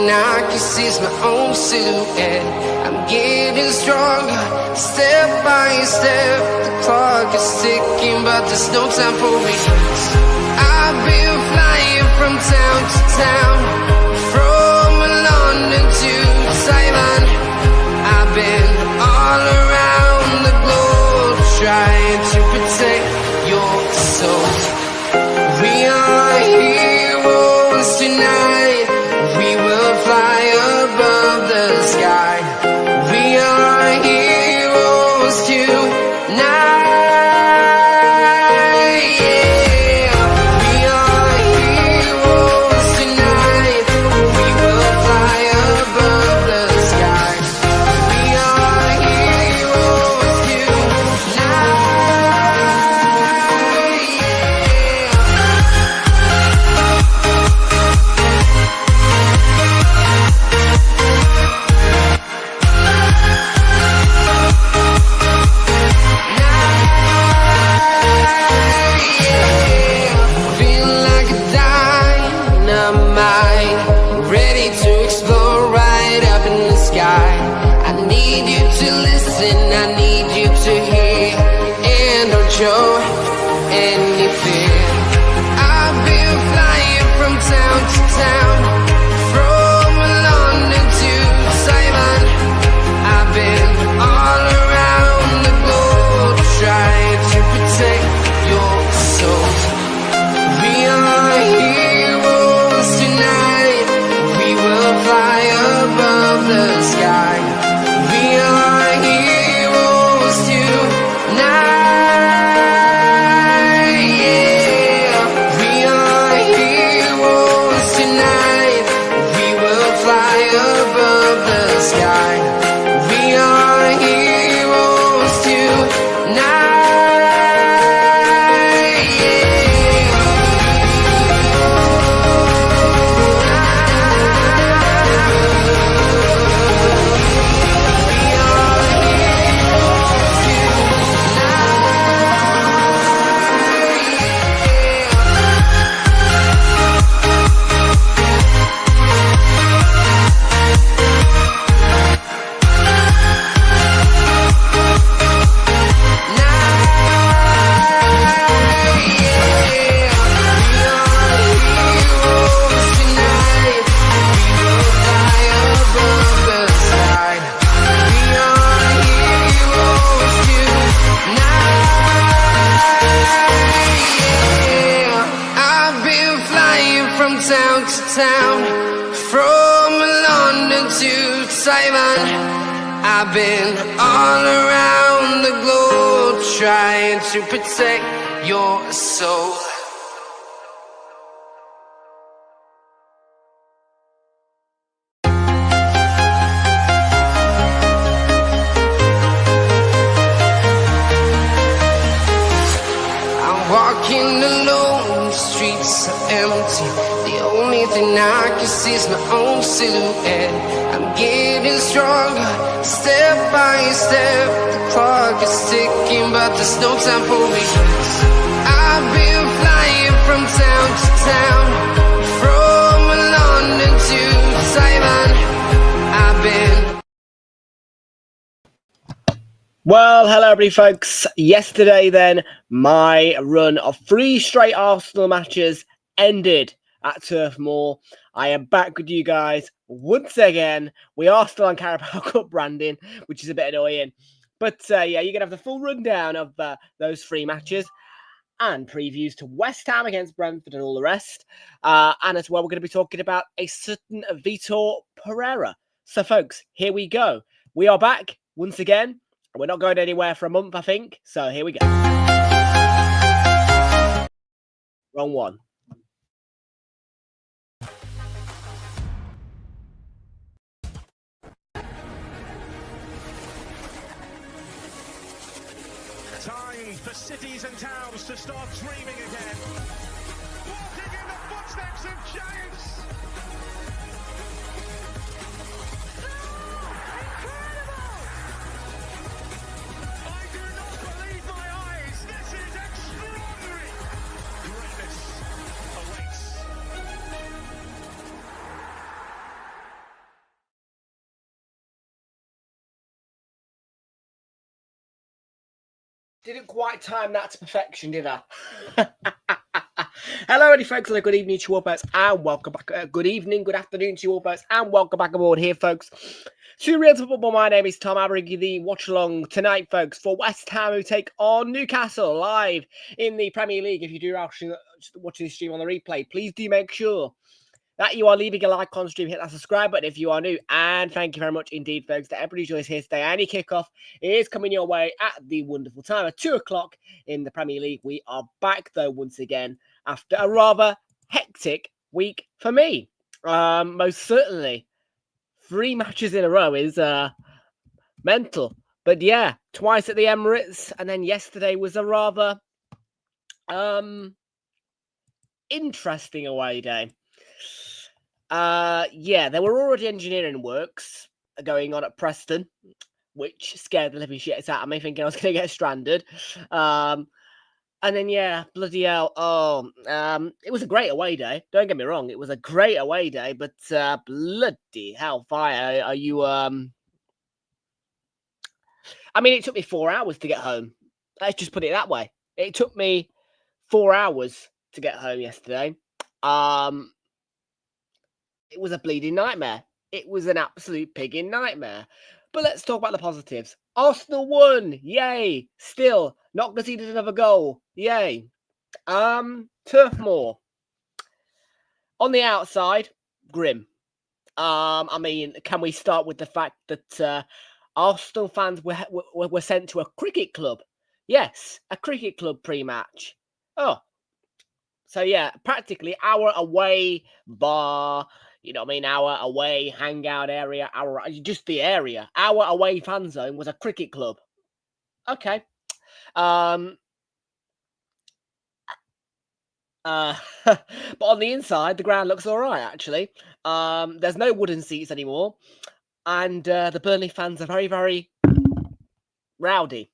thing I can see is my own silhouette. I'm getting stronger, step by step. The clock is ticking, but there's no time for regrets. I've been flying from town to town, from London to Taiwan. I've been all around the globe, trying to protect your soul. We are heroes tonight. We will fly above the sky. We are heroes tonight. Show any fear. I've been flying from town to town, from London to Taiwan. I've been all around the globe, trying to protect your soul. We are heroes tonight. We will fly above the sky. We are heroes tonight. Town to town, from London to Taiwan. I've been all around the globe, trying to protect your soul. I'm walking alone, the streets are empty. The only thing I can see is my own silhouette. I'm getting stronger, step by step. The clock is ticking, but there's no time for regrets. I've been flying from town to town, from London to Taiwan. I've been... Well, hello everybody folks. Yesterday then, my run of 3 straight Arsenal matches ended at Turf Moor. I am back with you guys once again. We are still on Carabao Cup branding, which is a bit annoying. But yeah, you're going to have the full rundown of those 3 matches and previews to West Ham against Brentford and all the rest. And as well, we're going to be talking about a certain Vitor Pereira. So folks, here we go. We are back once again. We're not going anywhere for a month, I think. So here we go. Wrong one. Time for cities and towns to start dreaming again. Walking in the footsteps of giants. Incredible! I do not believe my eyes. This is extraordinary. Greatness awaits. Didn't quite time that to perfection, did I? Hello, any folks, and a good evening to you all, folks, and welcome back. Good evening, good afternoon to you all, folks, and welcome back aboard here, folks. To Realltom Football, my name is Tom. I'll bring you the watch along tonight, folks, for West Ham, who take on Newcastle live in the Premier League. If you do watch this stream on the replay, please do make sure that you are leaving a like on stream, hit that subscribe button if you are new. And thank you very much indeed, folks, to everybody who is here today. Any kickoff is coming your way at the wonderful time of 2 o'clock in the Premier League. We are back, though, once again, after a rather hectic week for me. Most certainly, 3 matches in a row is mental. But yeah, twice at the Emirates, and then yesterday was a rather interesting away day. Yeah, there were already engineering works going on at Preston, which scared the living shit out of me, thinking I was going to get stranded. And then, yeah, bloody hell. It was a great away day. Don't get me wrong. It was a great away day, but bloody hellfire. Are you, I mean, it took me 4 hours to get home. Let's just put it that way. It took me 4 hours to get home yesterday. It was a bleeding nightmare. It was an absolute pigging nightmare. But let's talk about the positives. Arsenal won. Yay. Still not conceded another goal. Yay. Turf Moor. On the outside, grim. I mean, can we start with the fact that Arsenal fans were sent to a cricket club? Yes, a cricket club pre-match. Oh. So, yeah, practically our away bar, you know what I mean, our away hangout area, just the area. Our away fan zone was a cricket club. Okay. But on the inside, the ground looks all right, actually. There's no wooden seats anymore. And the Burnley fans are very, very rowdy.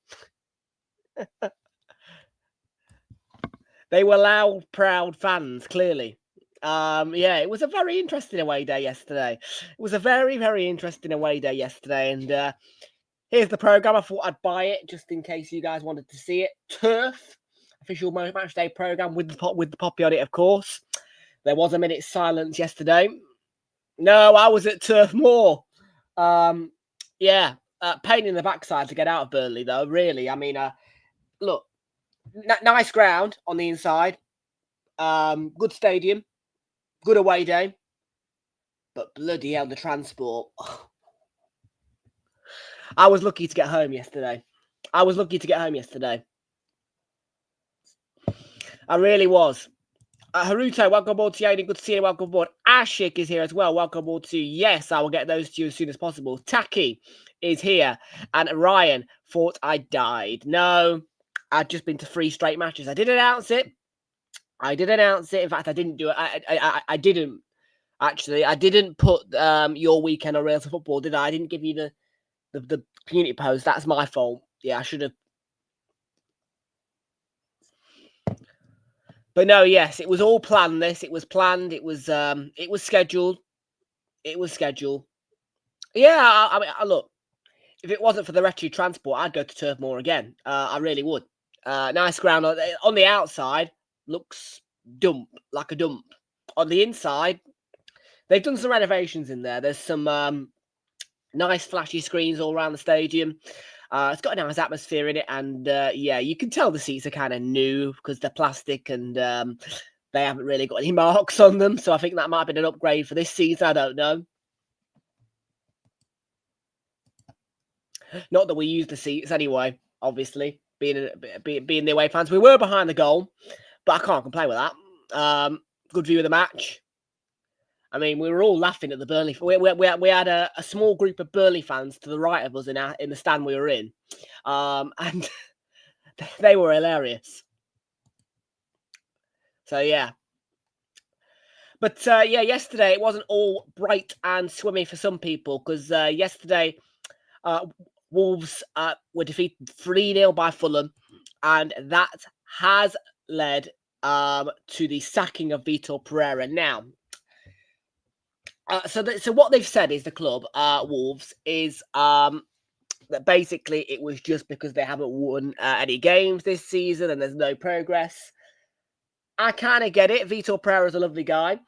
They were loud, proud fans, clearly. Yeah, it was a very interesting away day yesterday. It was a very, very interesting away day yesterday. And here's the programme. I thought I'd buy it just in case you guys wanted to see it. Turf, official match day programme with the poppy on it, of course. There was a minute's silence yesterday. No, I was at Turf Moor. Yeah, pain in the backside to get out of Burnley, though, really. I mean, look. Nice ground on the inside. Good stadium. Good away day. But bloody hell, the transport. I was lucky to get home yesterday. I really was. Haruto, welcome aboard to Yadi. Good to see you. Welcome aboard. Ashik is here as well. Welcome aboard to. Yes, I will get those to you as soon as possible. Taki is here. And Ryan thought I died. No. I'd just been to 3 straight matches. I did announce it. In fact, I didn't do it. I didn't. Actually, I didn't put your weekend on Realltom Football, did I? I didn't give you the community post. That's my fault. Yeah, I should have. But no, yes, it was all planned. It was planned. It was scheduled. Yeah, I mean, look. If it wasn't for the wretched transport, I'd go to Turf Moor again. I really would. Nice ground on the outside. Looks like a dump. On the inside, they've done some renovations in there. There's some nice flashy screens all around the stadium. It's got a nice atmosphere in it, and yeah, you can tell the seats are kind of new because they're plastic and they haven't really got any marks on them. So I think that might have been an upgrade for this season. I don't know. Not that we use the seats anyway, obviously, being the away fans. We were behind the goal, but I can't complain with that. Good view of the match. I mean, we were all laughing at the Burnley. We had a small group of Burnley fans to the right of us in the stand we were in, and they were hilarious. So yeah. But yeah, yesterday it wasn't all bright and swimmy for some people because yesterday Wolves were defeated 3-0 by Fulham, and that has led to the sacking of Vitor Pereira. Now, so what they've said is the club, Wolves, is that basically it was just because they haven't won any games this season and there's no progress. I kind of get it. Vitor Pereira's a lovely guy.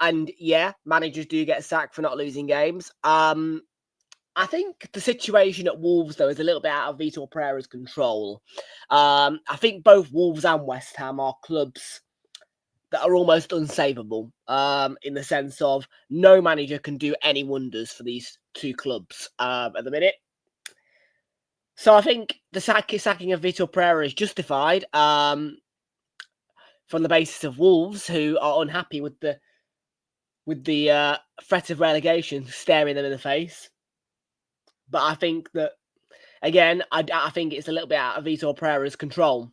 And yeah, managers do get sacked for not losing games. I think the situation at Wolves, though, is a little bit out of Vitor Pereira's control. I think both Wolves and West Ham are clubs that are almost unsavable in the sense of no manager can do any wonders for these two clubs at the minute. So I think the sacking of Vitor Pereira is justified from the basis of Wolves, who are unhappy with the threat of relegation staring them in the face. But I think that, again, I think it's a little bit out of Vitor Pereira's control.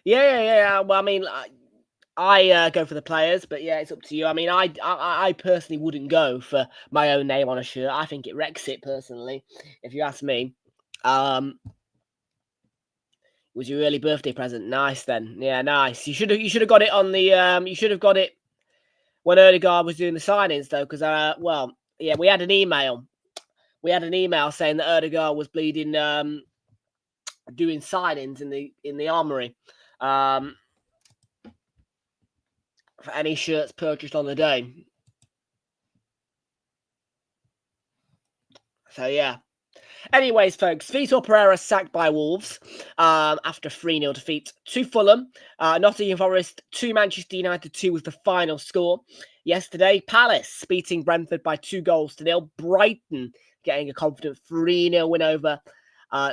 Yeah. Well, I mean, I go for the players, but yeah, it's up to you. I mean, I personally wouldn't go for my own name on a shirt. I think it wrecks it personally, if you ask me. Was your early birthday present? Nice then. Yeah, nice. You should have got it on the you should have got it when Odegaard was doing the signings though, because well, yeah, we had an email. We had an email saying that Odegaard was bleeding doing signings in the armory. For any shirts purchased on the day. So yeah. Anyways, folks, Vitor Pereira sacked by Wolves after 3-0 defeat to Fulham. Nottingham Forest 2, Manchester United 2 was the final score yesterday. Palace beating Brentford by 2-0. Brighton getting a confident 3-0 win over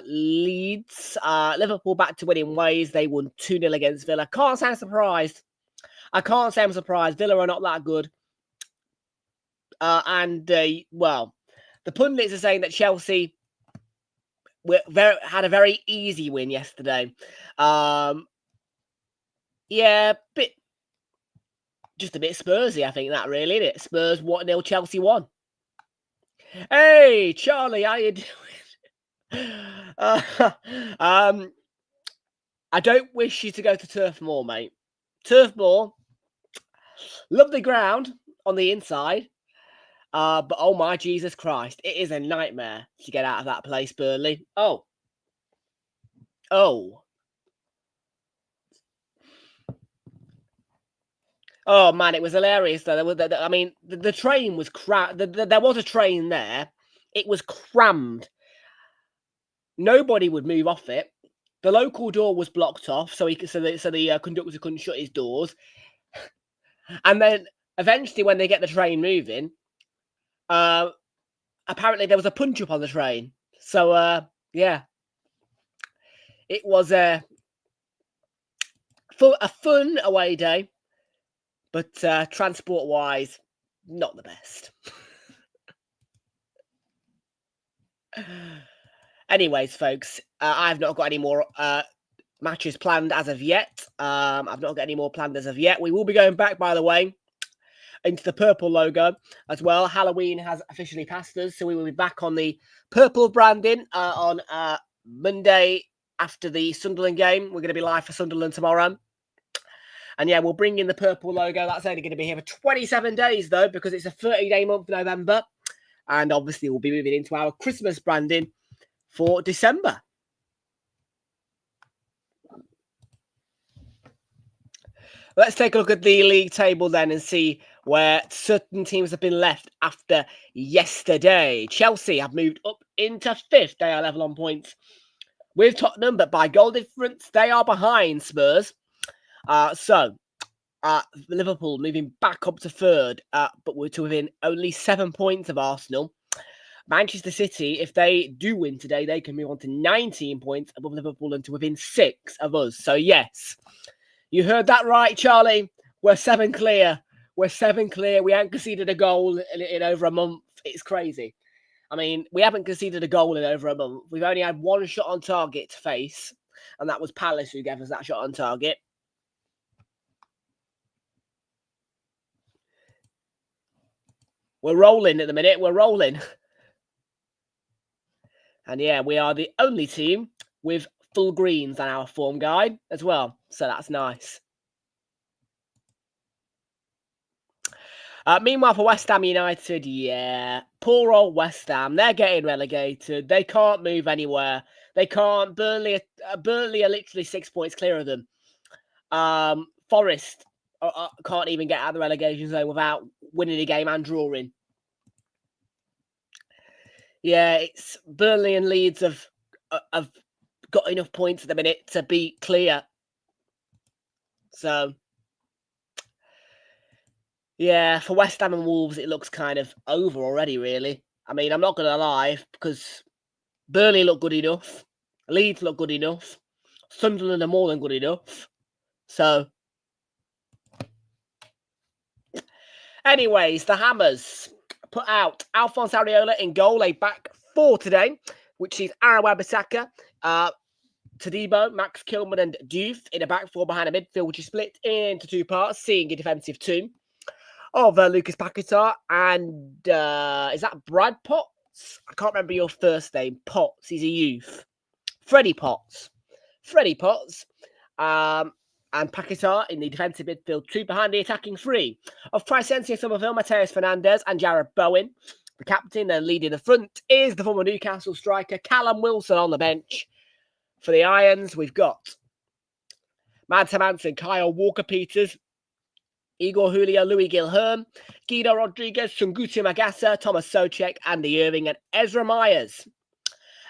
Leeds. Liverpool back to winning ways. They won 2-0 against Villa. Can't say I'm surprised. I can't say I'm surprised. Villa are not that good. Well, the pundits are saying that Chelsea had a very easy win yesterday. Yeah, just a bit Spursy, I think that really, isn't it? Spurs 1-0, Chelsea 1. Hey, Charlie, how you doing? I don't wish you to go to Turf Moor, mate. Turf Moor, lovely ground on the inside. But oh my Jesus Christ, it is a nightmare to get out of that place, Burnley. Oh. Oh man, it was hilarious though. The train was crammed. There was a train there. It was crammed. Nobody would move off it. The local door was blocked off, so the conductor couldn't shut his doors. And then eventually, when they get the train moving, apparently there was a punch up on the train. So yeah, it was a fun away day, but transport wise, not the best. Anyways, folks, I've not got any more matches planned as of yet. I've not got any more planned as of yet. We will be going back, by the way, into the purple logo as well. Halloween has officially passed us, so we will be back on the purple branding on Monday after the Sunderland game. We're going to be live for Sunderland tomorrow. And yeah, we'll bring in the purple logo. That's only going to be here for 27 days, though, because it's a 30-day month, November. And obviously, we'll be moving into our Christmas branding for December. Let's take a look at the league table then and see where certain teams have been left after yesterday. Chelsea have moved up into 5th. They are level on points with Tottenham, but by goal difference, they are behind Spurs. Liverpool moving back up to 3rd, but we're to within only 7 points of Arsenal. Manchester City, if they do win today, they can move on to 19 points above Liverpool and to within 6 of us. So yes, you heard that right, Charlie. We're 7 clear. We're 7 clear. We haven't conceded a goal in over a month. It's crazy. I mean, we haven't conceded a goal in over a month. We've only had one shot on target to face, and that was Palace who gave us that shot on target. We're rolling at the minute. We're rolling. And yeah, we are the only team with full greens on our form guide as well. So that's nice. Meanwhile, for West Ham United, yeah, poor old West Ham. They're getting relegated. They can't move anywhere. They can't. Burnley are literally 6 points clear of them. Forest can't even get out of the relegation zone without winning a game and drawing. Yeah, it's Burnley and Leeds have got enough points at the minute to be clear. So, yeah, for West Ham and Wolves, it looks kind of over already, really. I mean, I'm not going to lie, because Burnley look good enough. Leeds look good enough. Sunderland are more than good enough. So, anyways, the Hammers put out Alphonse Areola in goal, a back four today, which is Aaron Wan-Bissaka, Todibo, Max Kilman and Diouf in a back four behind a midfield, which is split into two parts, seeing a defensive two of Lucas Paquetá and is that Brad Potts? I can't remember your first name. Potts, he's a youth. Freddie Potts. And Paquetá in the defensive midfield two behind the attacking three of Crescencio Somerville, Mateus Fernandes and Jared Bowen. The captain and leading the front is the former Newcastle striker Callum Wilson on the bench. For the Irons, we've got Mads Hermansen, Kyle Walker-Peters, Igor Julio, Louis Gilherm, Guido Rodriguez, Sunguti Magassa, Thomas Soucek, Andy Irving, and Ezra Myers.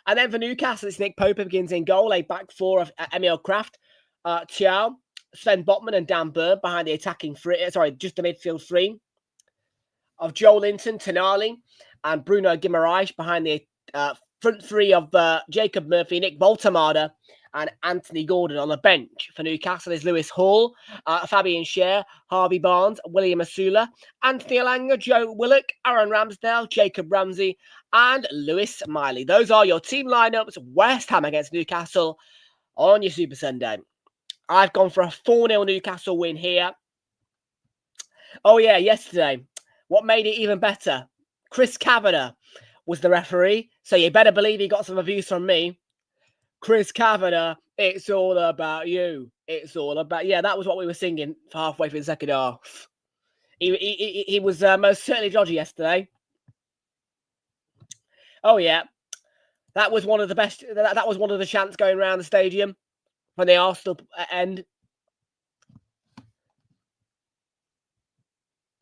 And then for Newcastle, it's Nick Pope begins in goal, a back four of Emil Kraft, Thiaw, Sven Botman, and Dan Burn behind the attacking three. Just the midfield three of Joe Linton, Tonali, and Bruno Guimaraes behind the front three of Jacob Murphy, Nick Voltemada, and Anthony Gordon. On the bench for Newcastle is Lewis Hall, Fabian Schär, Harvey Barnes, William Asula, Anthony Elanga, Joe Willock, Aaron Ramsdale, Jacob Ramsey, and Lewis Miley. Those are your team lineups. West Ham against Newcastle on your Super Sunday. I've gone for a 4-0 Newcastle win here. Oh yeah, yesterday. What made it even better? Chris Kavanagh was the referee, so you better believe he got some reviews from me. Chris Kavanagh, it's all about you. It's all about... Yeah, that was what we were singing for halfway through the second half. He was most certainly dodgy yesterday. Oh, yeah. That was one of the best... That was one of the chants going around the stadium when the Arsenal end.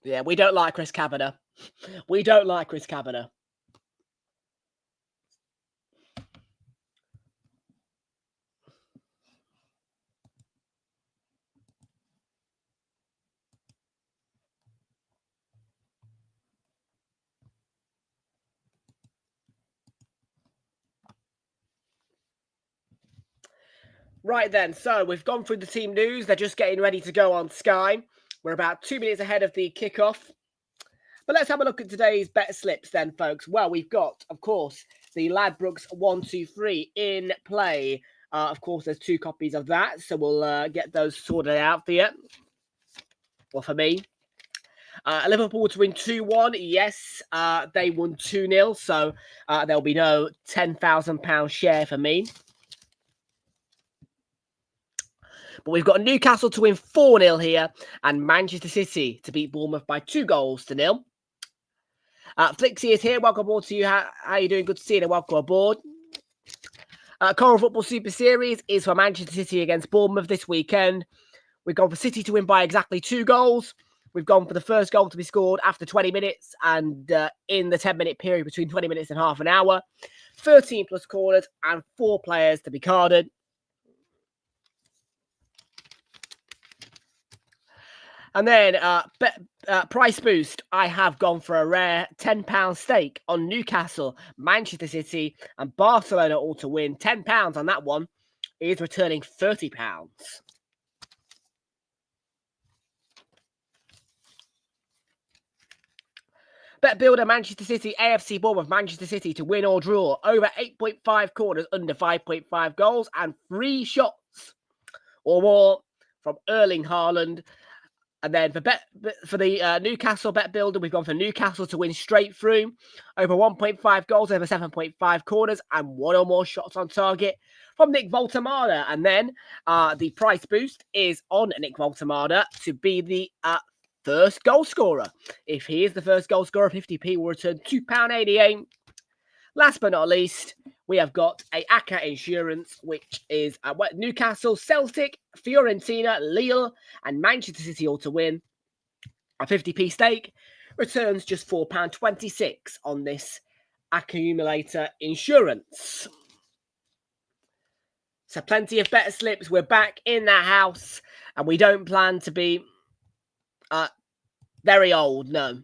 Yeah, we don't like Chris Kavanagh. We don't like Chris Kavanagh. Right then, so we've gone through the team news. They're just getting ready to go on Sky. We're about 2 minutes ahead of the kickoff. But let's have a look at today's bet slips then, folks. Well, we've got, of course, the Ladbrokes 1-2-3 in play. Of course, there's 2 copies of that, so we'll get those sorted out for you. Well, for me. Liverpool to win 2-1. Yes, they won 2-0, so there'll be no £10,000 share for me. But we've got Newcastle to win 4-0 here and Manchester City to beat Bournemouth by 2-0. Flixie is here. Welcome aboard to you. How are you doing? Good to see you and welcome aboard. Coral Football Super Series is for Manchester City against Bournemouth this weekend. We've gone for City to win by exactly 2 goals. We've gone for the first goal to be scored after 20 minutes and in the 10-minute period between 20 minutes and half an hour. 13 plus corners and 4 players to be carded. And then price boost, I have gone for a rare £10 stake on Newcastle, Manchester City and Barcelona all to win. £10 on that one is returning £30. Bet builder Manchester City, AFC Bournemouth, Manchester City to win or draw. Over 8.5 corners, under 5.5 goals and 3 shots or more from Erling Haaland. And then for the Newcastle bet builder, we've gone for Newcastle to win straight through. Over 1.5 goals, over 7.5 corners, and 1 or more shots on target from Nick Voltemada. And then the price boost is on Nick Voltemada to be the first goal scorer. If he is the first goal scorer, 50p will return £2.88. Last but not least, we have got a ACA insurance, which is Newcastle, Celtic, Fiorentina, Lille, and Manchester City all to win. A 50p stake returns just £4.26 on this accumulator insurance. So plenty of better slips. We're back in the house, and we don't plan to be very old, no.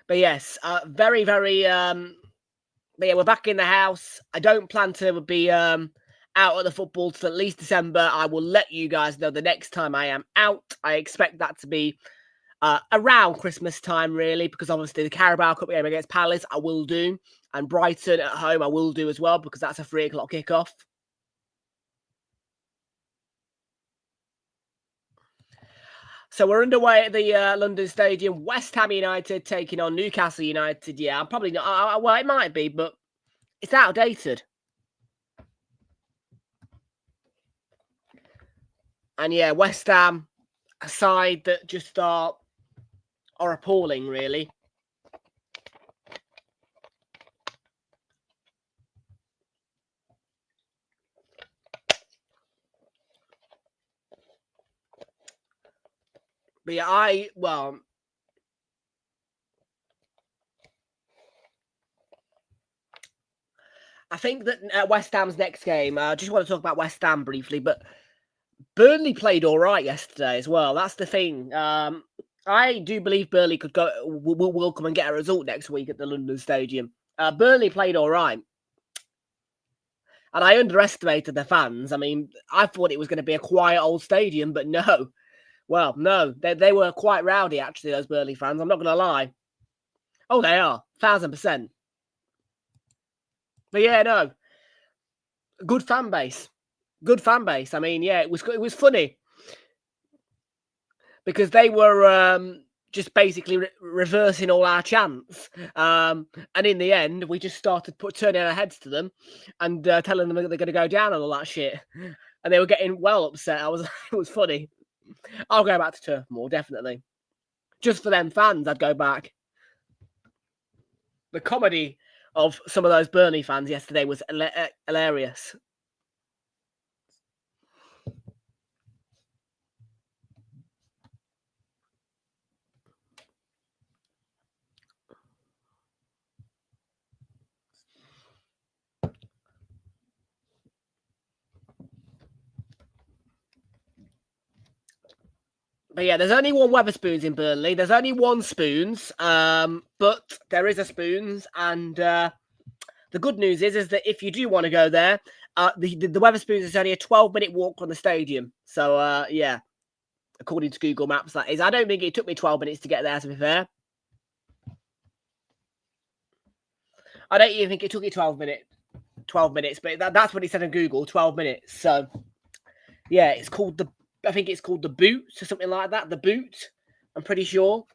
But yes, very, very. But yeah, we're back in the house. I don't plan to be out at the football till at least December. I will let you guys know the next time I am out. I expect that to be around Christmas time, really, because obviously the Carabao Cup game against Palace I will do, and Brighton at home I will do as well, because that's a 3 o'clock kickoff. So we're underway at the London Stadium. West Ham United taking on Newcastle United. Yeah, I'm probably not. Well, it might be, but it's outdated. And yeah, West Ham, a side that just are appalling, really. But yeah, I think that West Ham's next game, I just want to talk about West Ham briefly, but Burnley played all right yesterday as well. That's the thing. I do believe Burnley will come and get a result next week at the London Stadium. Burnley played all right. And I underestimated the fans. I mean, I thought it was going to be a quiet old stadium, but no. Well, no. They were quite rowdy, actually, those Burnley fans. I'm not going to lie. Oh, they are. 1,000%. But yeah, no. Good fan base. Good fan base. I mean, yeah, it was funny. Because they were just basically reversing all our chants. And in the end, we just started turning our heads to them and telling them that they're going to go down and all that shit. And they were getting well upset. It was funny. I'll go back to Turf Moor, definitely. Just for them fans, I'd go back. The comedy of some of those Burnley fans yesterday was hilarious. But yeah, there's only one Wetherspoons in Burnley. There's only one Spoons, but there is a Spoons. And the good news is that if you do want to go there, the Wetherspoons is only a 12-minute walk from the stadium. So, yeah, according to Google Maps, that is. I don't think it took me 12 minutes to get there, to be fair. I don't even think it took you 12 minutes, but that's what it said on Google, 12 minutes. So, yeah, I think it's called the Boot or something like that. The Boot, I'm pretty sure.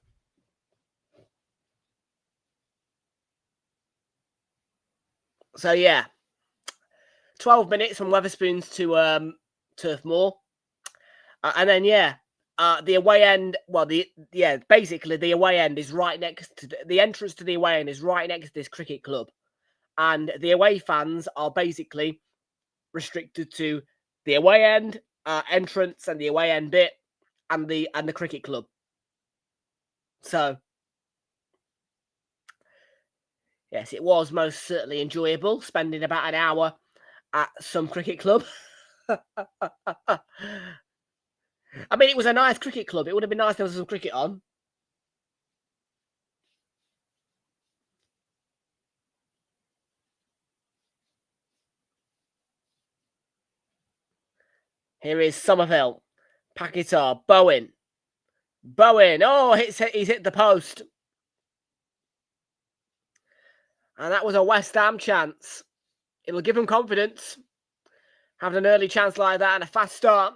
So yeah, 12 minutes from Wetherspoons to Turf Moor, and then yeah, the away end. Well, basically the away end is right next to the entrance to the away end is right next to this cricket club, and the away fans are basically restricted to the away end entrance and the away end bit and the cricket club. So yes, it was most certainly enjoyable spending about an hour at some cricket club. I mean, it was a nice cricket club. It would have been nice if there was some cricket on. Here is Somerville. Paquetá. Bowen. Oh, he's hit the post. And that was a West Ham chance. It'll give him confidence. Having an early chance like that and a fast start.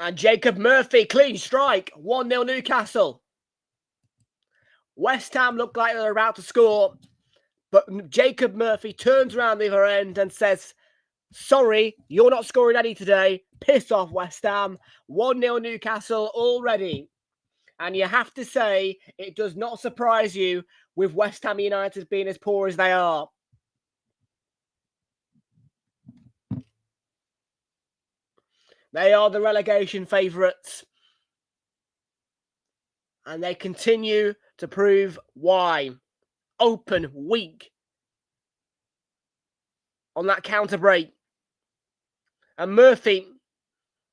And Jacob Murphy, clean strike, 1-0 Newcastle. West Ham looked like they were about to score, but Jacob Murphy turns around the other end and says, sorry, you're not scoring any today. Piss off, West Ham. 1-0 Newcastle already. And you have to say, it does not surprise you with West Ham United being as poor as they are. They are the relegation favourites. And they continue to prove why. Open, weak. On that counter break. And Murphy,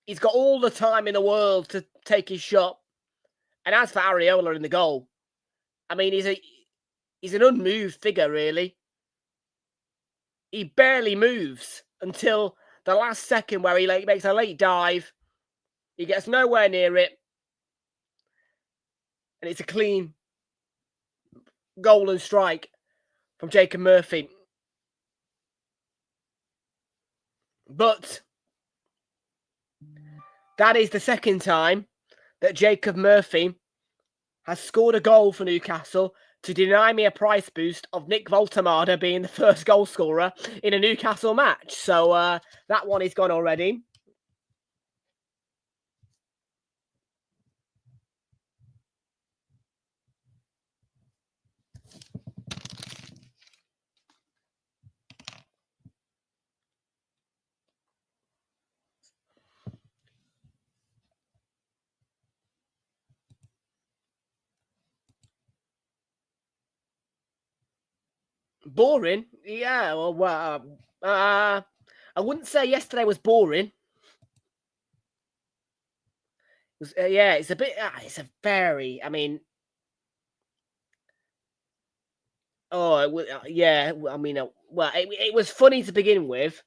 he's got all the time in the world to take his shot. And as for Areola in the goal, I mean, he's an unmoved figure, really. He barely moves until the last second where he makes a late dive. He gets nowhere near it. And it's a clean goal and strike from Jacob Murphy. But that is the second time that Jacob Murphy has scored a goal for Newcastle to deny me a price boost of Nick Voltemada being the first goal scorer in a Newcastle match. So that one is gone already. Boring? Yeah, well, I wouldn't say yesterday was boring. Yeah, it's a bit, it's a very, I mean, yeah, I mean, well, it was funny to begin with.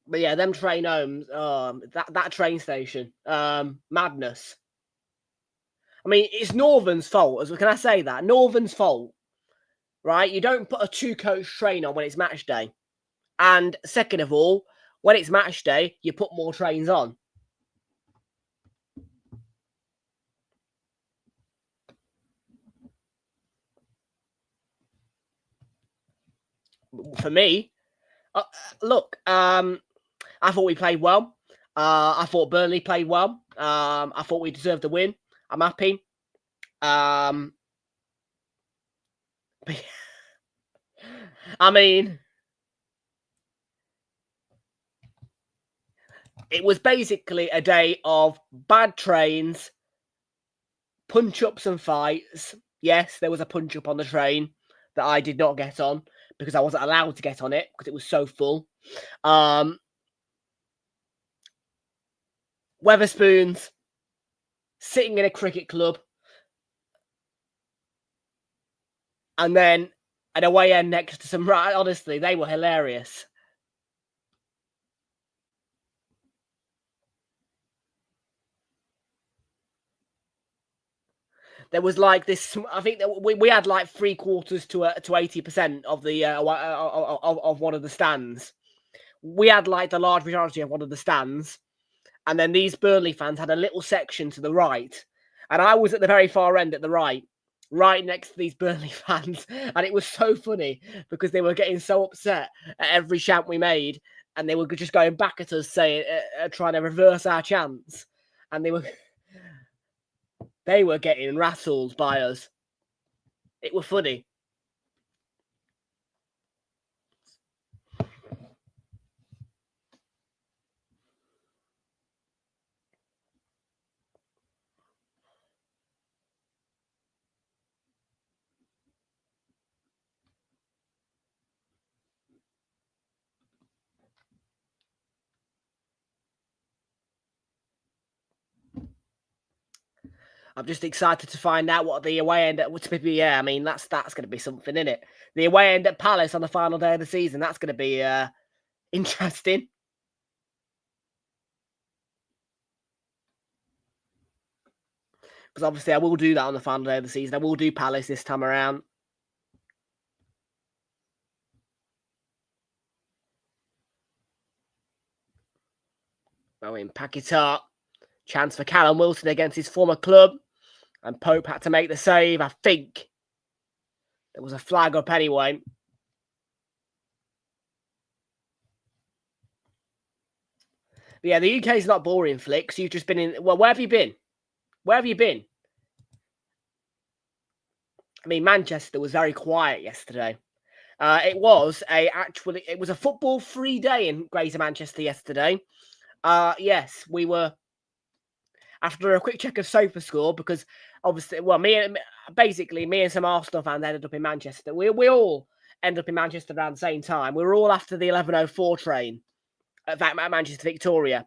But yeah, them train homes, that train station, madness. I mean, it's Northern's fault. Can I say that? Northern's fault, right? You don't put a two-coach train on when it's match day. And second of all, when it's match day, you put more trains on. For me, look, I thought we played well. I thought Burnley played well. I thought we deserved the win. I'm happy. I mean, it was basically a day of bad trains, punch-ups and fights. Yes, there was a punch-up on the train that I did not get on because I wasn't allowed to get on it because it was so full. Weatherspoons, sitting in a cricket club, and then an away end next to some... Honestly, they were hilarious. There was like this. I think that we had like 3/4 to 80% of the of one of the stands. We had like the large majority of one of the stands, and then these Burnley fans had a little section to the right, and I was at the very far end at the right next to these Burnley fans, and it was so funny because they were getting so upset at every chant we made, and they were just going back at us saying, trying to reverse our chants, and they were getting rattled by us. It was funny. I'm just excited to find out what the away end would be. Yeah, I mean that's going to be something, isn't it? The away end at Palace on the final day of the season. That's going to be interesting. Because obviously I will do that on the final day of the season. I will do Palace this time around. Bowen, pack it up. Chance for Callum Wilson against his former club. And Pope had to make the save. I think there was a flag up anyway. But yeah, the UK is not boring, Flicks. You've just been in... Well, where have you been? Where have you been? I mean, Manchester was very quiet yesterday. It was a football-free day in Greater Manchester yesterday. Yes, we were... After a quick check of SofaScore, because obviously, well, me and some Arsenal fans ended up in Manchester. We all ended up in Manchester around the same time. We were all after the 11:04 train at Manchester Victoria.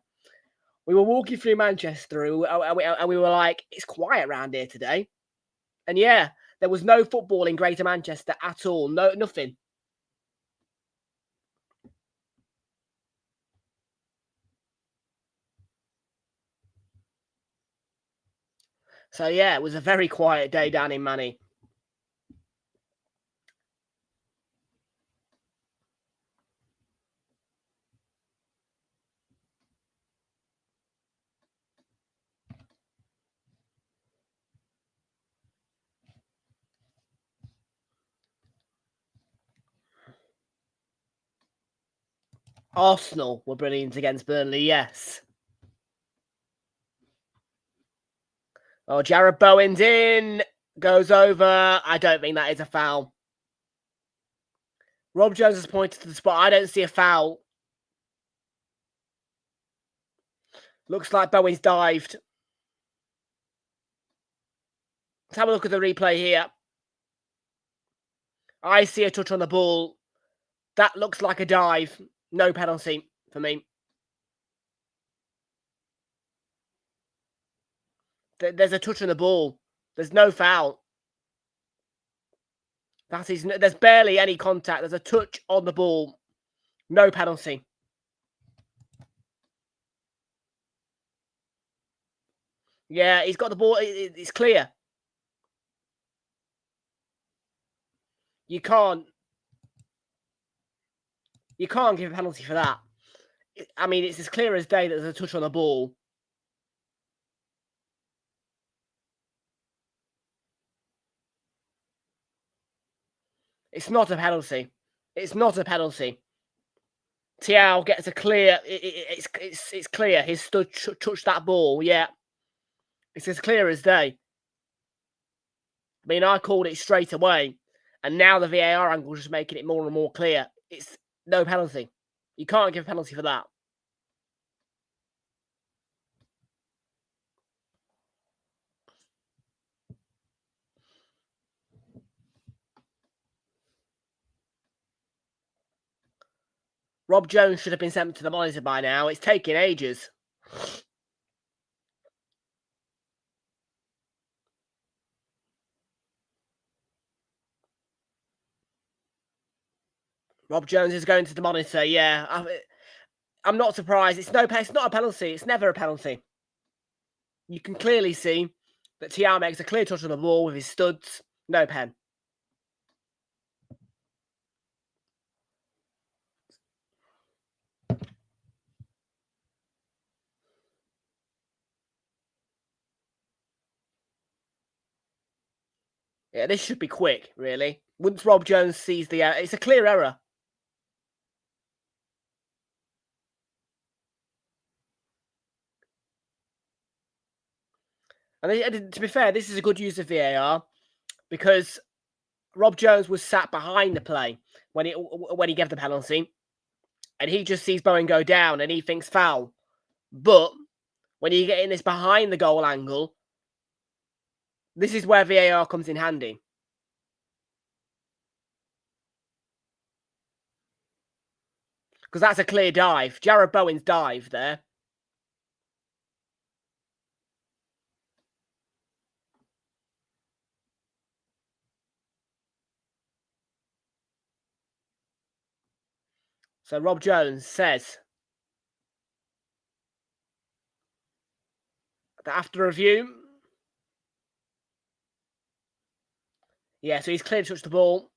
We were walking through Manchester and we were like, it's quiet around here today. And yeah, there was no football in Greater Manchester at all. No, nothing. So yeah, it was a very quiet day down in Manny. Arsenal were brilliant against Burnley, yes. Oh, Jared Bowen's in. Goes over. I don't think that is a foul. Rob Jones has pointed to the spot. I don't see a foul. Looks like Bowen's dived. Let's have a look at the replay here. I see a touch on the ball. That looks like a dive. No penalty for me. There's a touch on the ball. There's no foul. There's barely any contact. There's a touch on the ball. No penalty. Yeah, he's got the ball. It's clear. You can't give a penalty for that. I mean, it's as clear as day that there's a touch on the ball. It's not a penalty. It's not a penalty. Thiaw gets a clear. It's clear. His stud touched that ball. Yeah, it's as clear as day. I mean, I called it straight away, and now the VAR angle is just making it more and more clear. It's no penalty. You can't give a penalty for that. Rob Jones should have been sent to the monitor by now. It's taking ages. Rob Jones is going to the monitor. Yeah, I'm not surprised. It's not a penalty. It's never a penalty. You can clearly see that Thiaw makes a clear touch on the ball with his studs. No pen. Yeah, this should be quick, really. Once Rob Jones sees the error, it's a clear error. And to be fair, this is a good use of VAR because Rob Jones was sat behind the play when he gave the penalty, and he just sees Bowen go down and he thinks foul. But when you get in this behind the goal angle, this is where VAR comes in handy. Because that's a clear dive. Jared Bowen's dive there. So Rob Jones says that after review, yeah, so he's clear to touch the ball.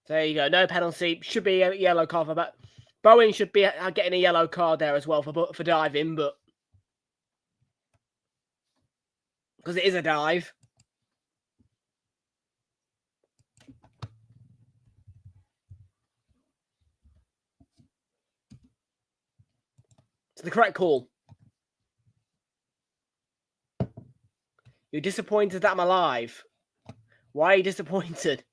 There you go. No penalty. Should be a yellow card for that. Bowen should be getting a yellow card there as well for diving, but because it is a dive. It's the correct call. You're disappointed that I'm alive. Why are you disappointed?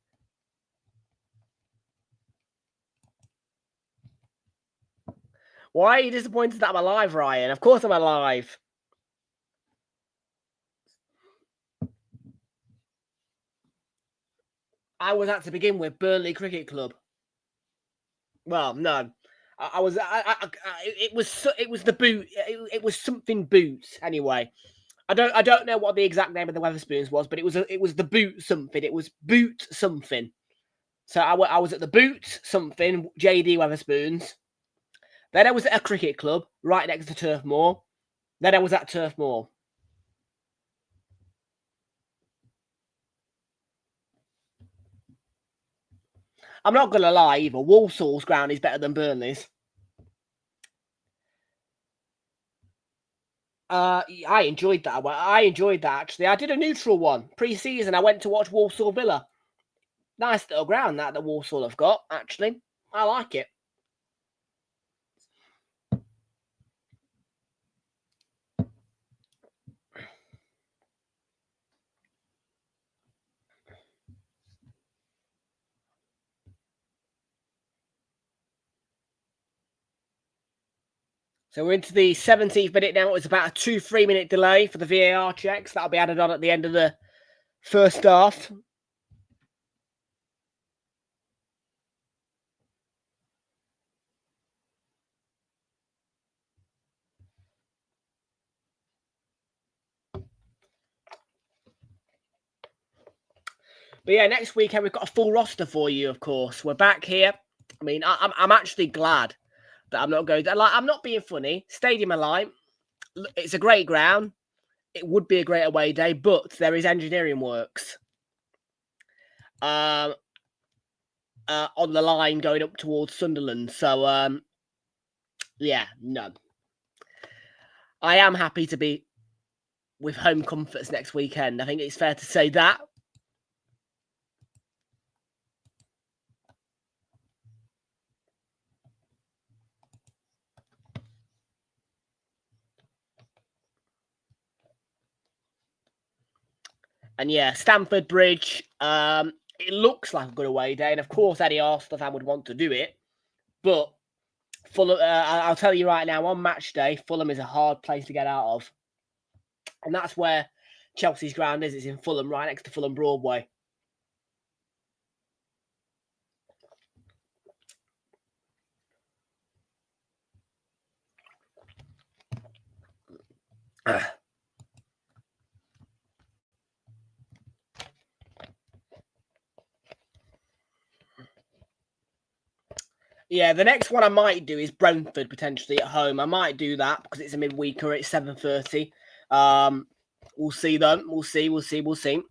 Why are you disappointed that I'm alive, Ryan? Of course I'm alive. I was at to begin with Burnley Cricket Club. Well, no, I was. It was the boot. It was something boots anyway. I don't know what the exact name of the Wetherspoons was, but it was the boot something. It was boot something. So I was at the boot something JD Wetherspoons. Then I was at a cricket club right next to Turf Moor. Then I was at Turf Moor. I'm not going to lie either. Walsall's ground is better than Burnley's. I enjoyed that. I enjoyed that, actually. I did a neutral one. Pre-season, I went to watch Walsall Villa. Nice little ground that Walsall have got, actually. I like it. So we're into the 17th minute now. It's about a 2-3 minute delay for the VAR checks. That'll be added on at the end of the first half. But yeah, next weekend we've got a full roster for you, of course. We're back here. I mean, I'm actually glad that I'm not going to... I'm not being funny. Stadium of Light, it's a great ground. It would be a great away day, but there is engineering works on the line going up towards Sunderland. So, yeah, no. I am happy to be with home comforts next weekend. I think it's fair to say that. And yeah, Stamford Bridge, it looks like a good away day. And of course, any Arsenal fan would want to do it. But Fulham, I'll tell you right now, on match day, Fulham is a hard place to get out of. And that's where Chelsea's ground is. It's in Fulham, right next to Fulham Broadway. Yeah, the next one I might do is Brentford, potentially at home. I might do that because it's a midweeker. It's 7:30. We'll see, though. We'll see.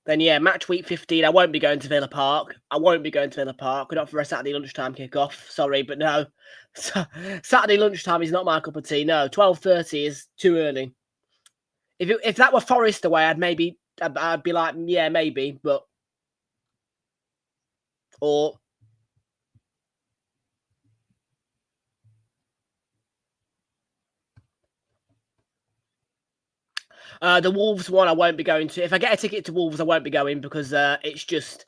Then, yeah, match week 15. I won't be going to Villa Park. We're not for a Saturday lunchtime kickoff. Sorry, but no. Saturday lunchtime is not my cup of tea. No, 12:30 is too early. If that were Forest away, I'd be like, yeah, maybe, but... Or the Wolves one I won't be going to. If I get a ticket to Wolves, I won't be going because it's just...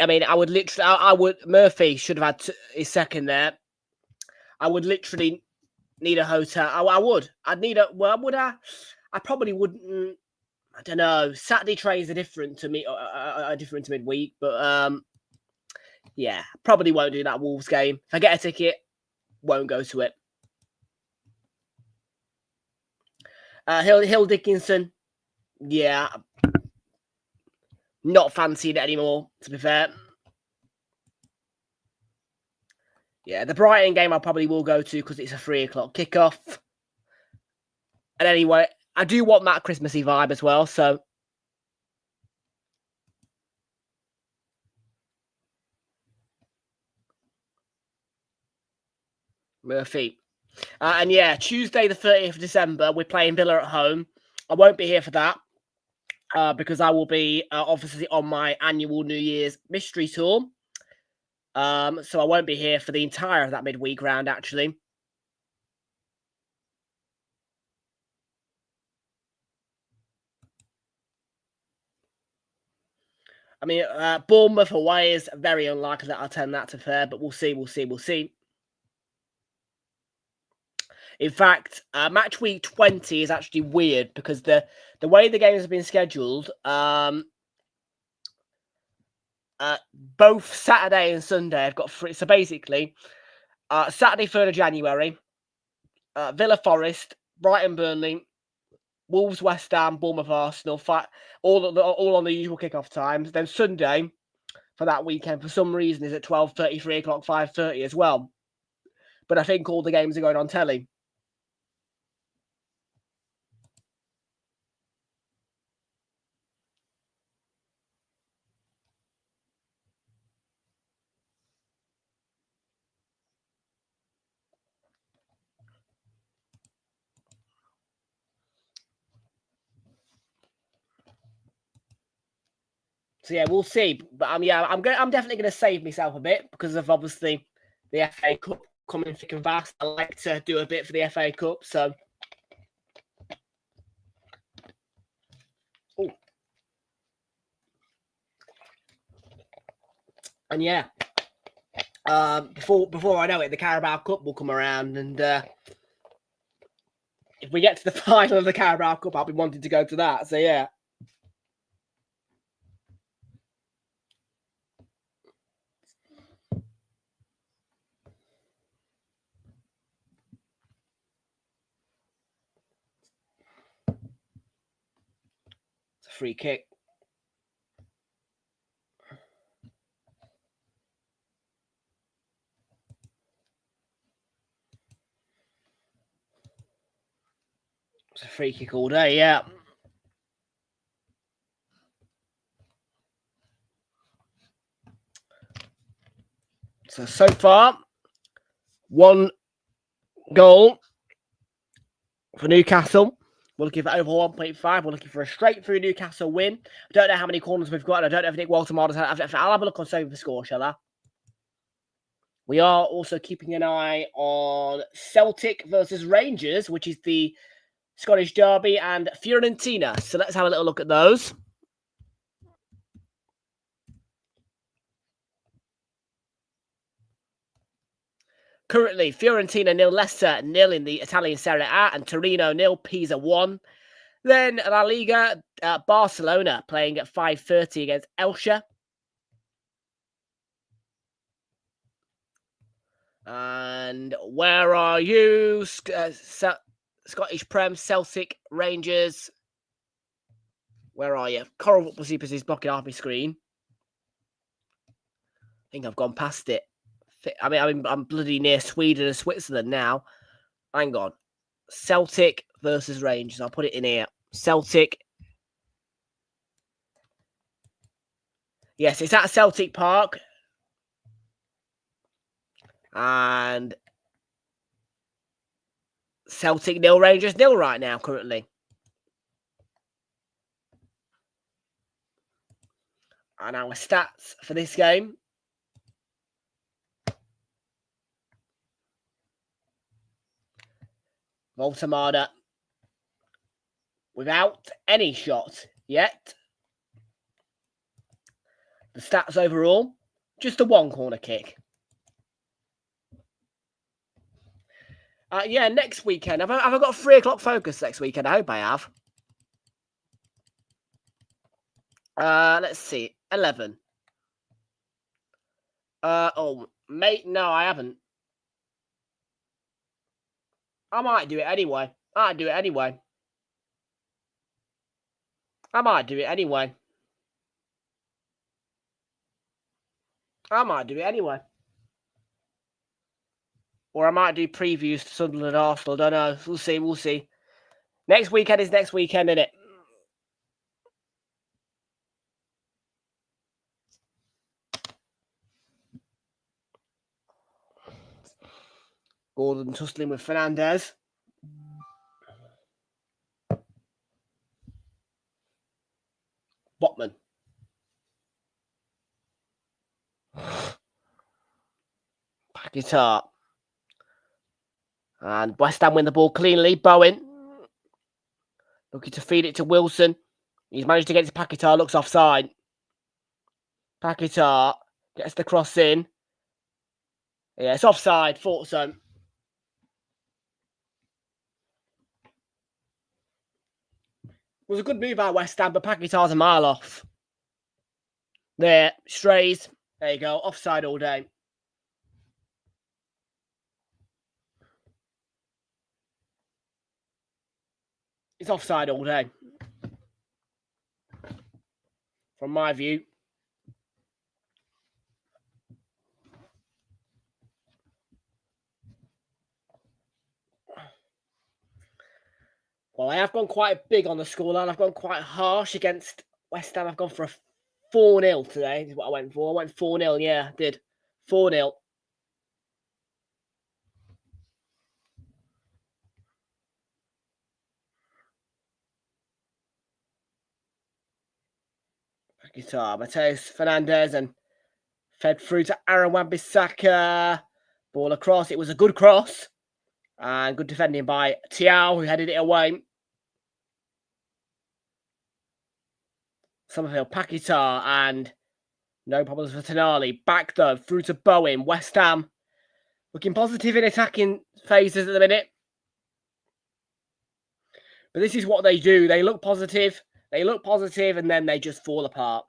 I mean, I would literally... Murphy should have had his second there. I would literally need a hotel. I would. I'd need a... Well, would I? I probably wouldn't... I don't know. Saturday trains are different to me. Are different to midweek, but... yeah, probably won't do that Wolves game. If I get a ticket, won't go to it. Hill Dickinson, yeah, not fancying it anymore, to be fair. Yeah, the Brighton game I probably will go to because it's a 3 o'clock kickoff. And anyway, I do want that Christmassy vibe as well, so... Murphy. And yeah, Tuesday the 30th of December, we're playing Villa at home. I won't be here for that because I will be obviously on my annual New Year's mystery tour. So I won't be here for the entire of that midweek round, actually. I mean, Bournemouth away is very unlikely that I'll turn that to fair, but we'll see. In fact, match week 20 is actually weird because the way the games have been scheduled, both Saturday and Sunday have got free. So basically, Saturday 3rd of January, Villa Forest, Brighton Burnley, Wolves West Ham, Bournemouth Arsenal, all on the usual kickoff times. Then Sunday for that weekend, for some reason, is at 12:30, 3 o'clock, 5:30 as well. But I think all the games are going on telly. So yeah, we'll see. But I'm definitely going to save myself a bit because of obviously the FA Cup coming thick and fast. I like to do a bit for the FA Cup, so. Ooh. And yeah, before I know it, the Carabao Cup will come around, and if we get to the final of the Carabao Cup, I'll be wanting to go to that. So yeah. It's a free kick. It's a free kick all day, yeah. So far, 1 goal for Newcastle. We're looking for over 1.5. We're looking for a straight through Newcastle win. I don't know how many corners we've got. And I don't know if Nick Waltermard has. I'll have a look on Save the Score, shall I? We are also keeping an eye on Celtic versus Rangers, which is the Scottish Derby, and Fiorentina. So let's have a little look at those. Currently, Fiorentina 0, Leicester 0 in the Italian Serie A, and Torino 0, Pisa 1. Then La Liga, Barcelona playing at 5:30 against Elche. And where are you? Scottish Prem, Celtic, Rangers. Where are you? Coral Football Super is blocking off my screen. I think I've gone past it. I mean, I'm bloody near Sweden and Switzerland now. Hang on. Celtic versus Rangers. I'll put it in here. Celtic. Yes, it's at Celtic Park. And Celtic 0, Rangers 0 right now, currently. And our stats for this game. Voltamada without any shot yet. The stats overall, just a 1 corner kick. Yeah, next weekend. Have I got a 3 o'clock focus next weekend? I hope I have. Let's see. 11. Oh, mate, no, I haven't. I might do it anyway. I might do it Or I might do previews to Sunderland Arsenal. Don't know. We'll see. Next weekend is next weekend, isn't it? Gordon tussling with Fernandez. Botman. Paquetá. And West Ham win the ball cleanly. Bowen. Looking to feed it to Wilson. He's managed to get to Paquetá. Looks offside. Paquetá gets the cross in. Yeah, it's offside. Thought so. It was a good move by West Ham, but Paquetá's a mile off. There, strays. There you go. Offside all day. It's offside all day. From my view. Well, I have gone quite big on the scoreline. I've gone quite harsh against West Ham. I've gone for a 4-0 today. Is what I went for. I went 4-0. Yeah, I did. 4-0. Guitar. Mateus Fernandez and fed through to Aaron Wan-Bissaka. Ball across. It was a good cross. And good defending by Thiaw, who headed it away. Summerville, Paquetá, and no problems for Tonali. Back though, through to Bowen. West Ham looking positive in attacking phases at the minute. But this is what they do. They look positive. They look positive, and then they just fall apart.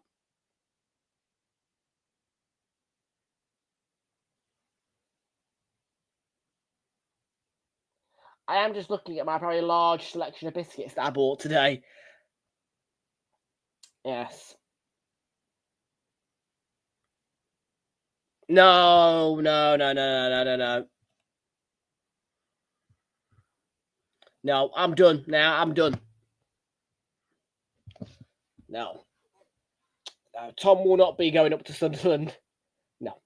I am just looking at my very large selection of biscuits that I bought today. Yes. No. No, I'm done now. I'm done. No. Tom will not be going up to Sunderland. No.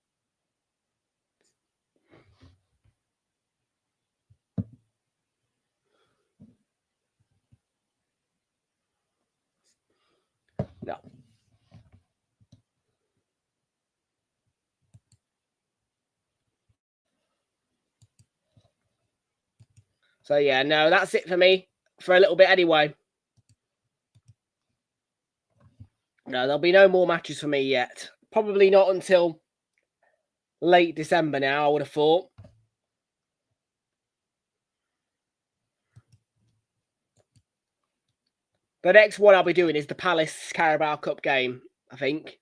No. So, yeah, no, that's it for me for a little bit anyway. No, there'll be no more matches for me yet. Probably not until late December now, I would have thought. The next one I'll be doing is the Palace Carabao Cup game, I think.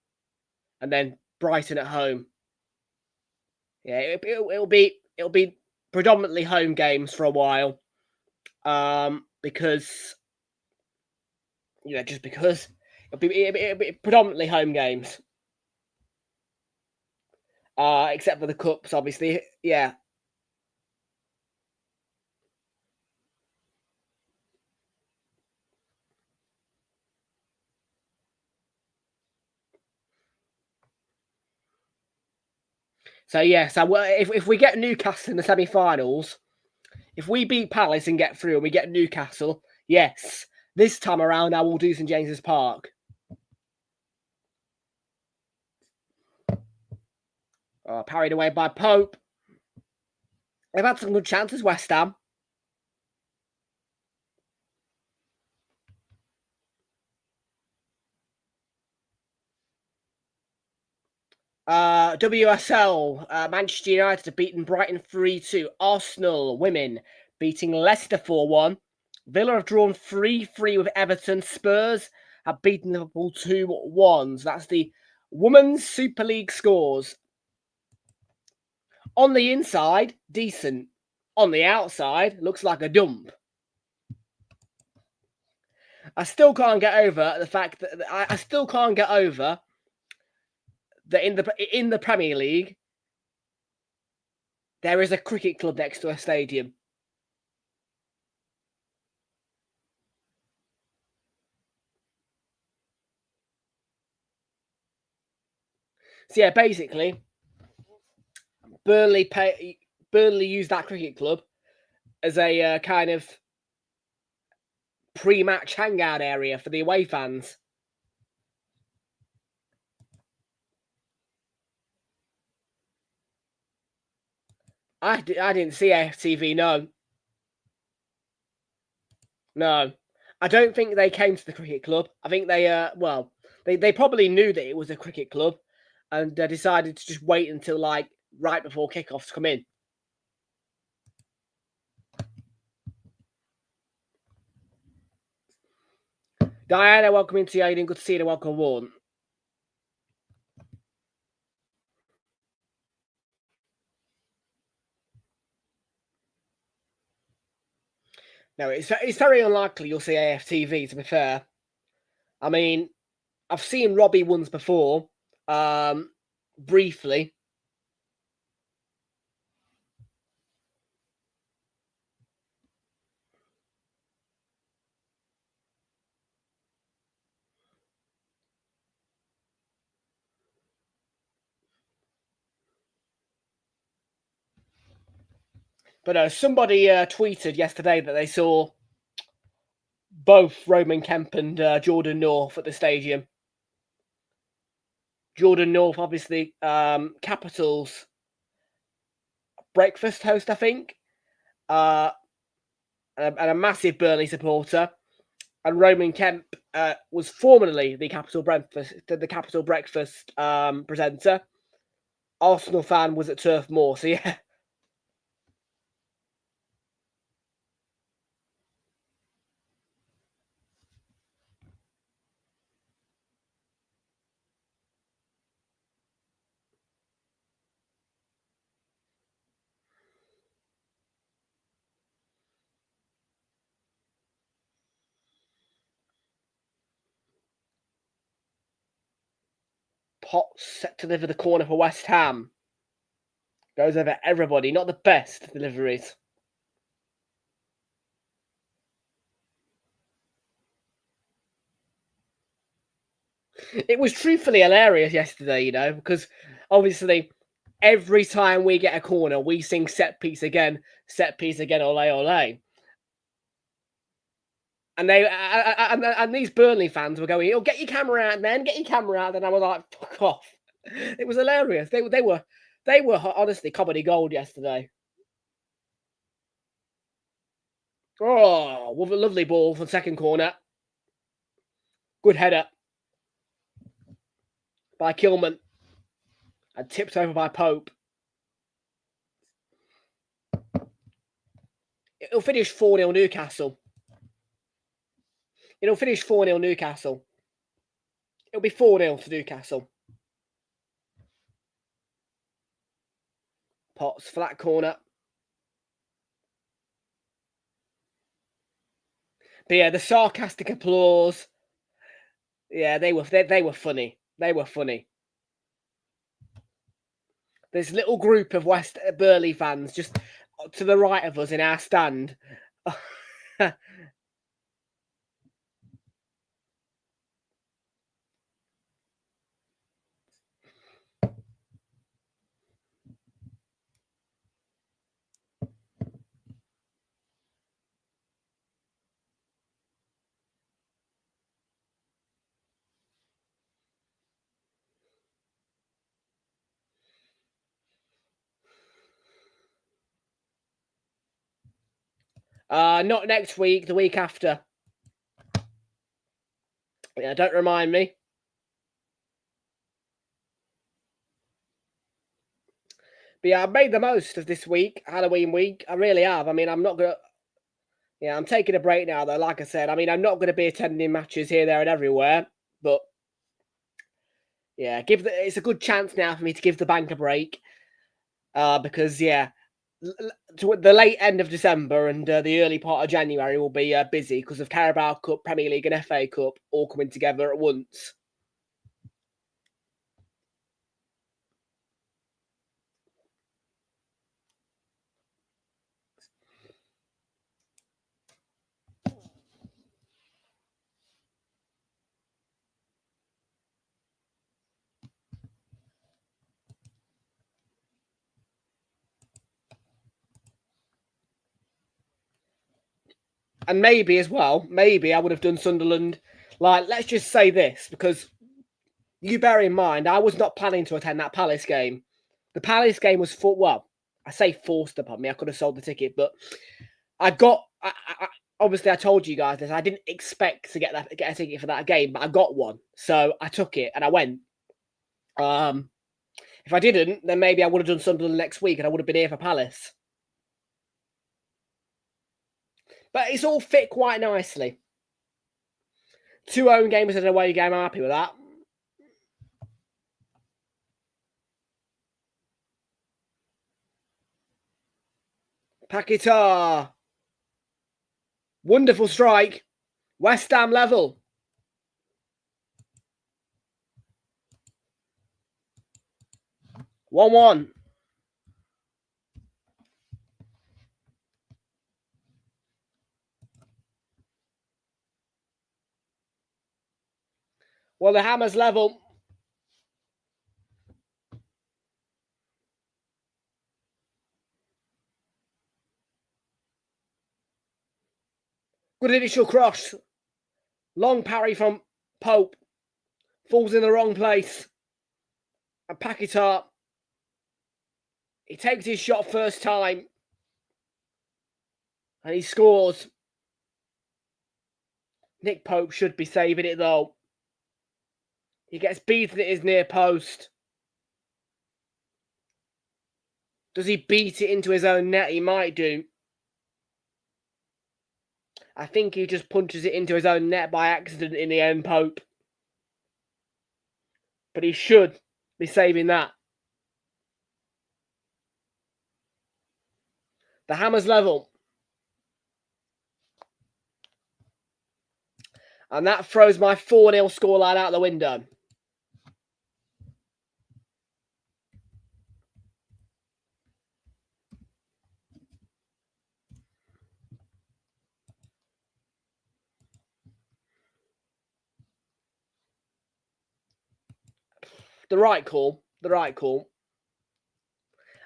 And then Brighton at home. Yeah, it'll be predominantly home games for a while. Because just because it'll be predominantly home games. Except for the cups, obviously. Yeah. So if we get Newcastle in the semi-finals, if we beat Palace and get through and we get Newcastle, yes, this time around I will do St James's Park. Parried away by Pope. They've had some good chances, West Ham. WSL, Manchester United have beaten Brighton 3-2. Arsenal women beating Leicester 4-1. Villa have drawn 3-3 with Everton. Spurs have beaten Liverpool 2-1. So that's the Women's Super League scores. On the inside, decent. On the outside, looks like a dump. I still can't get over the fact that I still can't get over that in the Premier League there is a cricket club next to a stadium. So yeah, basically, Burnley Burnley used that cricket club as a kind of pre-match hangout area for the away fans. I didn't see AFTV, no. No. I don't think they came to the cricket club. I think they probably knew that it was a cricket club and decided to just wait until like right before kickoffs come in. Diana, welcome into the Aiden. Good to see you. Welcome, Warren. No, it's very unlikely you'll see AFTV, to be fair. I mean, I've seen Robbie ones before, briefly. But somebody tweeted yesterday that they saw both Roman Kemp and Jordan North at the stadium. Jordan North, obviously, Capitals breakfast host, I think, and a massive Burnley supporter. And Roman Kemp was formerly the Capital Breakfast presenter. Arsenal fan, was at Turf Moor, so yeah. Potts set to deliver the corner for West Ham. Goes over everybody. Not the best deliveries. It was truthfully hilarious yesterday, because obviously every time we get a corner, we sing set piece again, ole, ole. And and these Burnley fans were going, "Oh, get your camera out, man! Get your camera out!" And I was like, "Fuck off!" It was hilarious. They were honestly comedy gold yesterday. Oh, with a lovely ball for the second corner. Good header by Kilman and tipped over by Pope. It'll finish 4-0 Newcastle. It'll finish 4-0 Newcastle. It'll be 4-0 to Newcastle. Potts for that corner. But yeah, the sarcastic applause. Yeah, they were funny. They were funny. This little group of West Burnley fans just to the right of us in our stand. Not next week, the week after. Yeah, don't remind me. But yeah, I've made the most of this week, Halloween week. I really have. I mean, I'm not gonna. Yeah, I'm taking a break now, though. Like I said, I mean, I'm not going to be attending matches here, there, and everywhere. But yeah, it's a good chance now for me to give the bank a break. Because yeah, the late end of December and the early part of January will be busy because of Carabao Cup, Premier League, and FA Cup all coming together at once. And maybe as well, maybe I would have done Sunderland. Like, let's just say this, because you bear in mind, I was not planning to attend that Palace game. The Palace game was I say forced upon me. I could have sold the ticket, but obviously I told you guys this. I didn't expect to get a ticket for that game, but I got one, so I took it and I went. If I didn't, then maybe I would have done Sunderland next week and I would have been here for Palace. But it's all fit quite nicely. 2 home games and an away game. I'm happy with that. Paquetá. Wonderful strike. West Ham level. One. Well, the Hammers level. Good initial cross. Long parry from Pope. Falls in the wrong place. And Paquetá. He takes his shot first time. And he scores. Nick Pope should be saving it though. He gets beaten at his near post. Does he beat it into his own net? He might do. I think he just punches it into his own net by accident in the end, Pope. But he should be saving that. The Hammers level. And that throws my 4-0 scoreline out the window. The right call.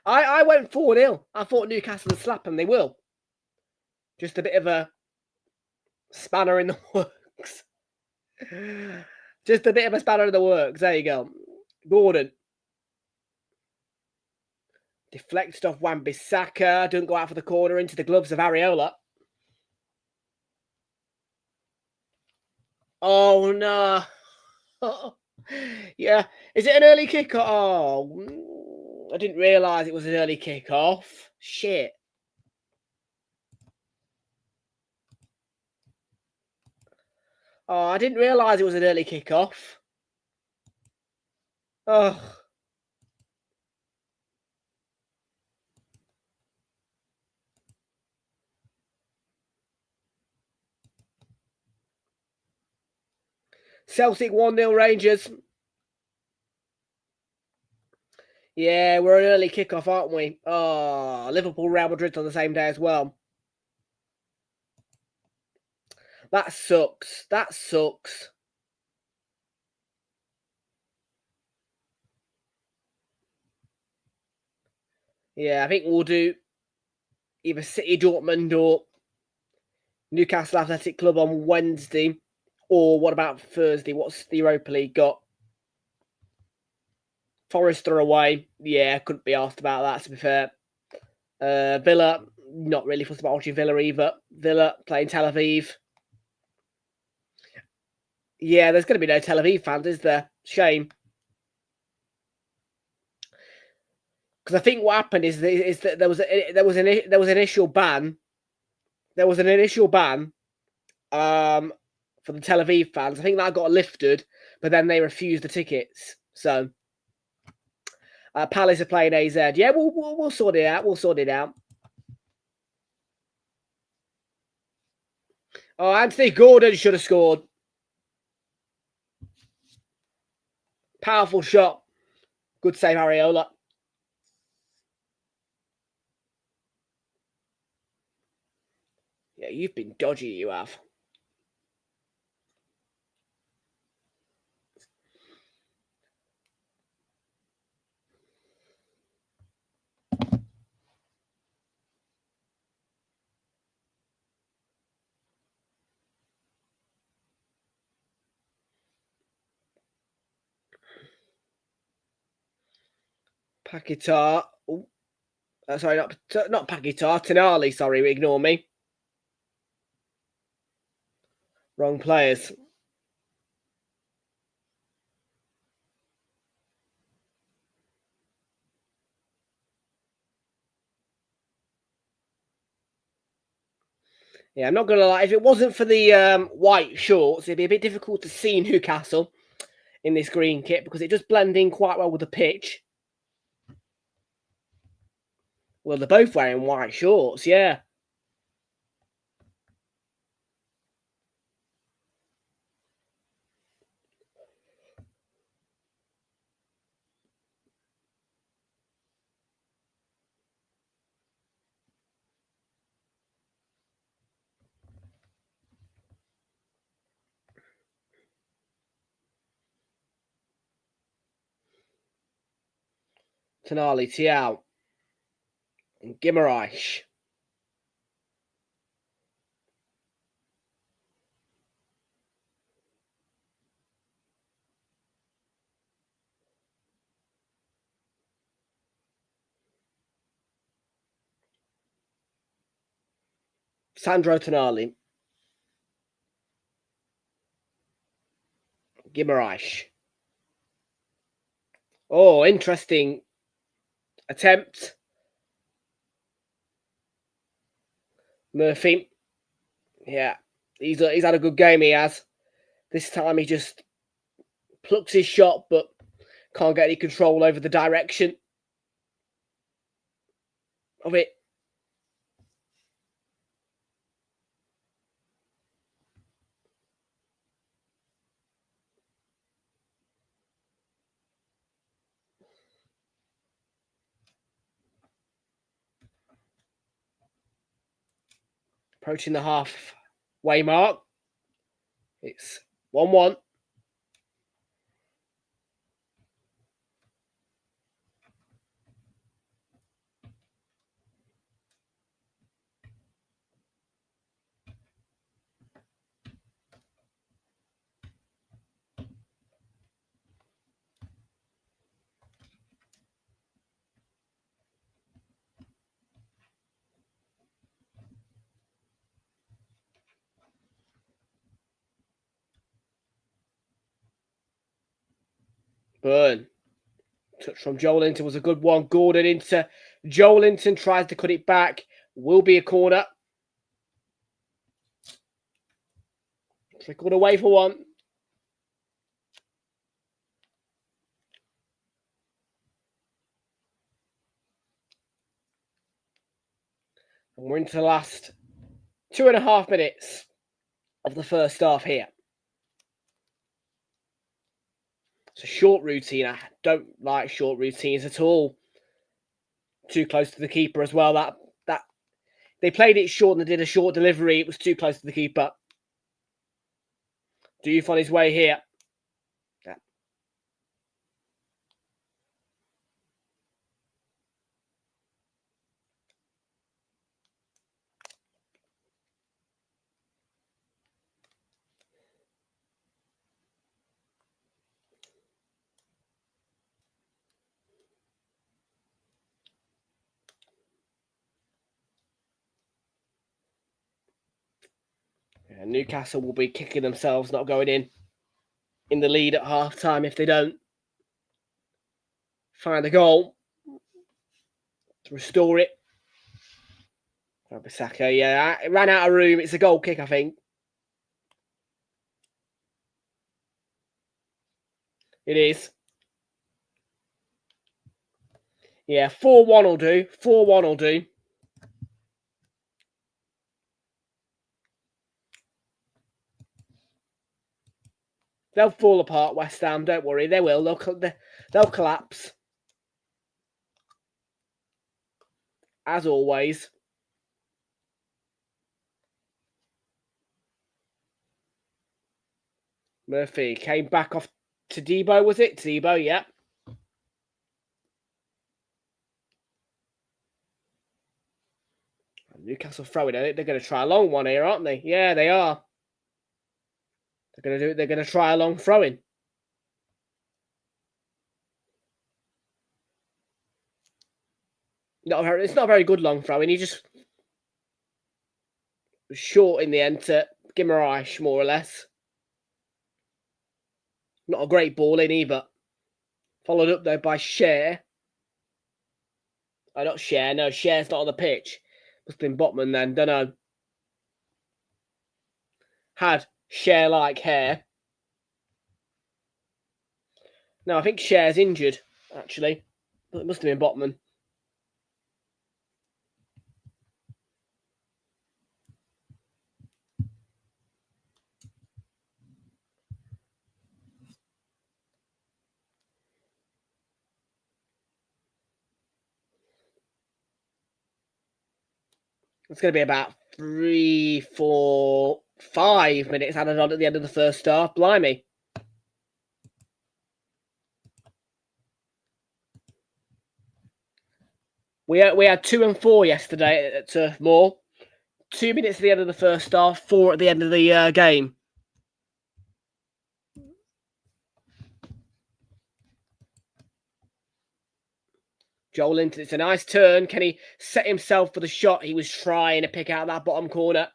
I went 4-0. I thought Newcastle would slap them. They will. Just a bit of a spanner in the works. Just a bit of a spanner in the works. There you go. Gordon. Deflected off Wan-Bissaka. Doesn't go out for the corner into the gloves of Areola. Oh, no. Yeah. Is it an early kick-off? Oh, I didn't realise it was an early kick-off. Shit. Oh, I didn't realise it was an early kick-off. Oh. Celtic 1-0 Rangers. Yeah, we're an early kickoff, aren't we? Oh, Liverpool Real Madrid on the same day as well. That sucks. Yeah, I think we'll do either City Dortmund or Newcastle Athletic Club on Wednesday. Or what about Thursday? What's the Europa League got? Forester away. Yeah, couldn't be asked about that, to be fair. Villa, not really fussed about watching Villa either. Villa playing Tel Aviv. Yeah, there's going to be no Tel Aviv fans, is there? Shame. Because I think what happened is that there was an initial ban. There was an initial ban for the Tel Aviv fans. I think that got lifted, but then they refused the tickets. So Palace are playing AZ. Yeah, we'll sort it out. We'll sort it out. Oh, Anthony Gordon should have scored. Powerful shot. Good save, Areola. Yeah, you've been dodgy, you have. Pakitar. Sorry, not Pakitar. Tonali, sorry, ignore me. Wrong players. Yeah, I'm not going to lie. If it wasn't for the white shorts, it'd be a bit difficult to see Newcastle in this green kit because it does blend in quite well with the pitch. Well, they're both wearing white shorts, yeah. Tonali, Tiao, and Guimaraes. Sandro Tonali. Guimaraes. Oh, interesting attempt. Murphy. Yeah, he's had a good game, he has. This time he just plucks his shot, but can't get any control over the direction of it. Approaching the halfway mark. It's 1-1. Burn. Touch from Joelinton was a good one. Gordon into Joelinton, tries to cut it back. Will be a corner. Trickled away for one. And we're into the last 2.5 minutes of the first half here. It's a short routine. I don't like short routines at all. Too close to the keeper as well. That they played it short and they did a short delivery. It was too close to the keeper. Diouf on his way here. Yeah. Newcastle will be kicking themselves not going in the lead at half time if they don't find a goal to restore it. Bissaka, yeah, it ran out of room. It's a goal kick, I think. It is. Yeah, 4-1 will do. 4-1 will do. They'll fall apart, West Ham. Don't worry. They will. They'll collapse. As always. Murphy came back off to Debo, was it? Debo, yeah. Newcastle throwing at it. They're going to try a long one here, aren't they? Yeah, they are. They're going to do it. They're going to try a long throwing. It's not a very good long throw, and he just was short in the end to Guimaraes, more or less. Not a great ball in either. Followed up though by Share. Oh, not Share. No, Share's not on the pitch. Must have been Botman then. Don't know. Had Share-like hair. No, I think Share's injured, actually. It must have been Botman. It's going to be about 3, 4, 5 minutes added on at the end of the first half. Blimey. We had 2 and 4 yesterday at Turf Moor. 2 minutes at the end of the first half, 4 at the end of the game. Joelinton, it's a nice turn. Can he set himself for the shot he was trying to pick out that bottom corner?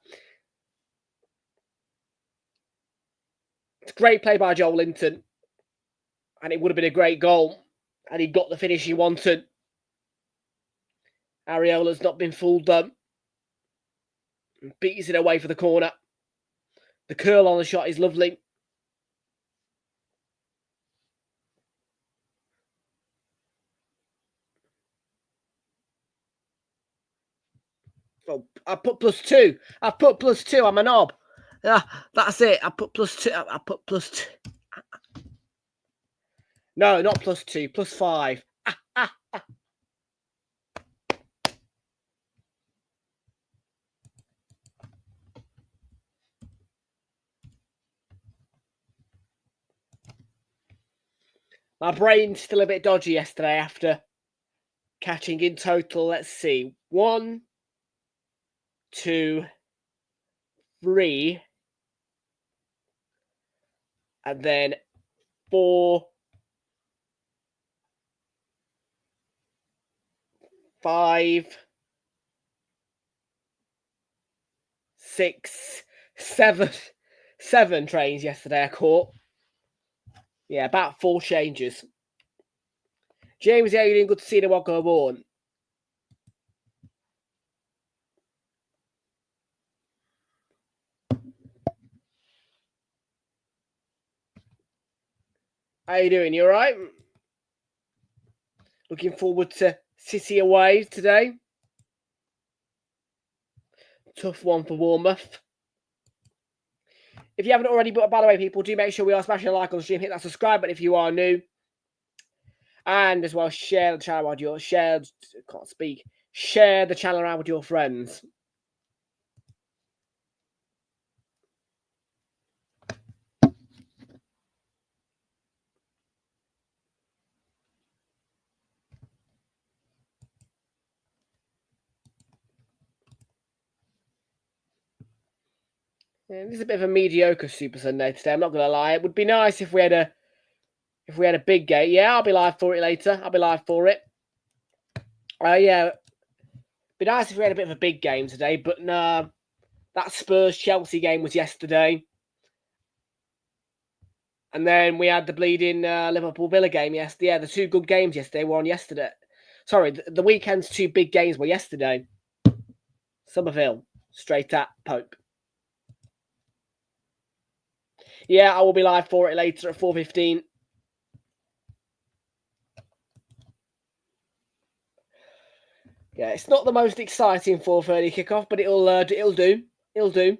It's a great play by Joelinton. And it would have been a great goal. And he got the finish he wanted. Areola's not been fooled though. Beats it away for the corner. The curl on the shot is lovely. Oh, I put +2. I put +2. I'm a knob. Yeah, that's it. I put +2. I put +2. No, not +2. +5. My brain's still a bit dodgy yesterday after catching in total. Let's see. 1, 2, 3. And then 4, 5, 6, 7 trains yesterday I caught. Yeah, about 4 changes. James, how you doing? Good to see you. Welcome aboard. How you doing? You all right? Looking forward to City away today. Tough one for Bournemouth. If you haven't already, but by the way, people, do make sure we are smashing a like on the stream. Hit that subscribe button if you are new. And as well, share the channel around your share the channel around with your friends. Yeah, this is a bit of a mediocre Super Sunday today. I'm not going to lie. It would be nice if we had a big game. Yeah, I'll be live for it later. I'll be live for it. Yeah, be nice if we had a bit of a big game today, but no, that Spurs-Chelsea game was yesterday. And then we had the bleeding Liverpool-Villa game yesterday. Yeah, the 2 good games yesterday were on yesterday. Sorry, the weekend's 2 big games were yesterday. Somerville, straight at Pope. Yeah, I will be live for it later at 4:15. Yeah, it's not the most exciting 4:30 kickoff, but it'll do. It'll do.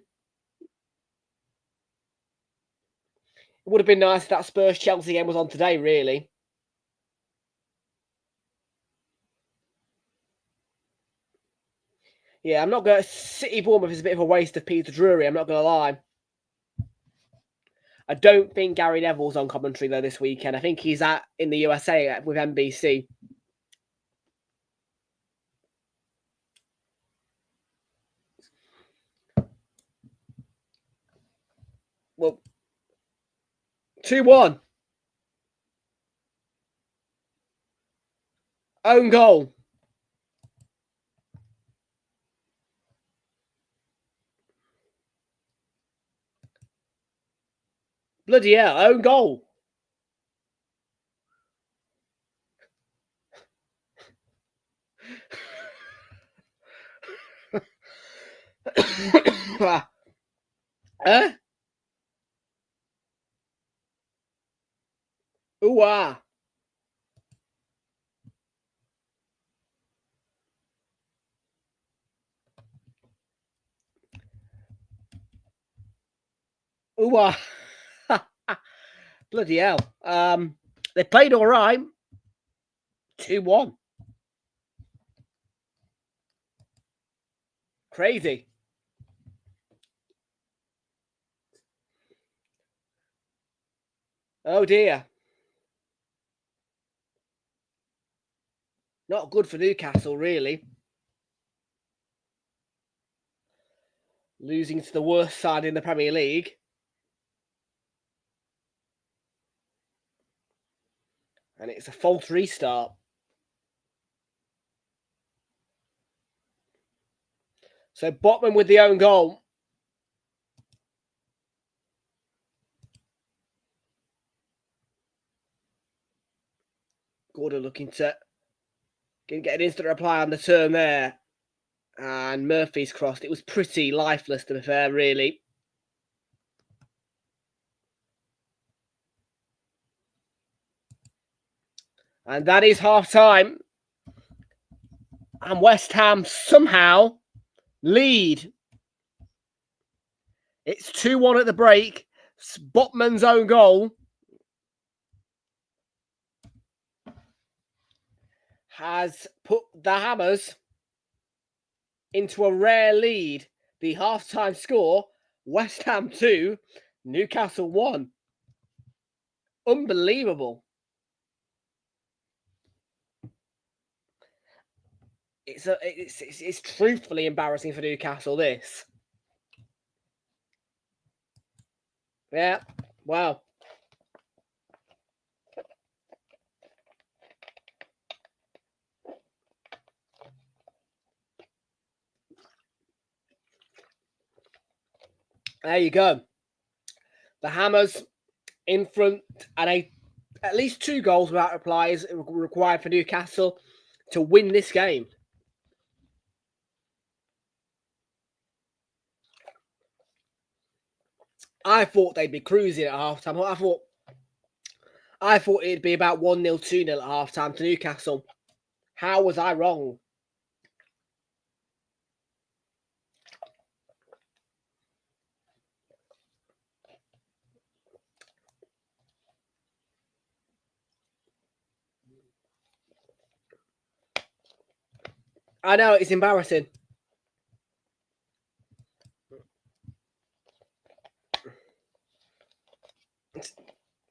It would have been nice if that Spurs-Chelsea game was on today, really. Yeah, I'm not going to... City Bournemouth is a bit of a waste of Peter Drury, I'm not going to lie. I don't think Gary Neville's on commentary, though, this weekend. I think he's in the USA with NBC. Well, 2-1. Own goal. Bloody hell, own goal. Ooh, ah. Ooh, ah. Bloody hell. They played all right. 2-1. Crazy. Oh dear. Not good for Newcastle, really. Losing to the worst side in the Premier League. And it's a false restart. So Botman with the own goal. Gordon looking to get an instant reply on the turn there. And Murphy's crossed. It was pretty lifeless, to be fair, really. And that is half-time. And West Ham somehow lead. It's 2-1 at the break. Botman's own goal has put the Hammers into a rare lead. The half-time score, West Ham 2, Newcastle 1. Unbelievable. It's truthfully embarrassing for Newcastle, this. Yeah, wow. There you go. The Hammers in front, and at least 2 goals without replies required for Newcastle to win this game. I thought they'd be cruising at halftime. I thought it'd be about 1-0, 2-0 at halftime to Newcastle. How was I wrong? I know, it's embarrassing.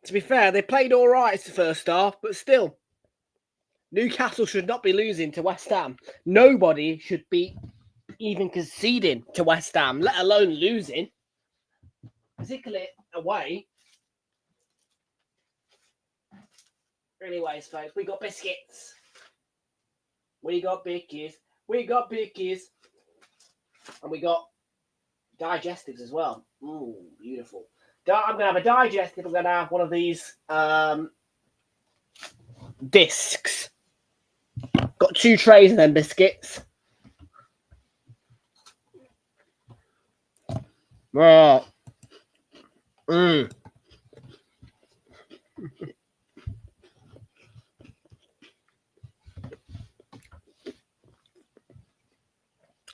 To be fair, they played all right the first half, but still, Newcastle should not be losing to West Ham. Nobody should be even conceding to West Ham, let alone losing, particularly away. Anyways, folks, we got biscuits. We got bickies. We got bickies. And we got digestives as well. Ooh, beautiful. I'm going to have a digestive. I'm going to have one of these discs. Got 2 trays of them biscuits. Oh.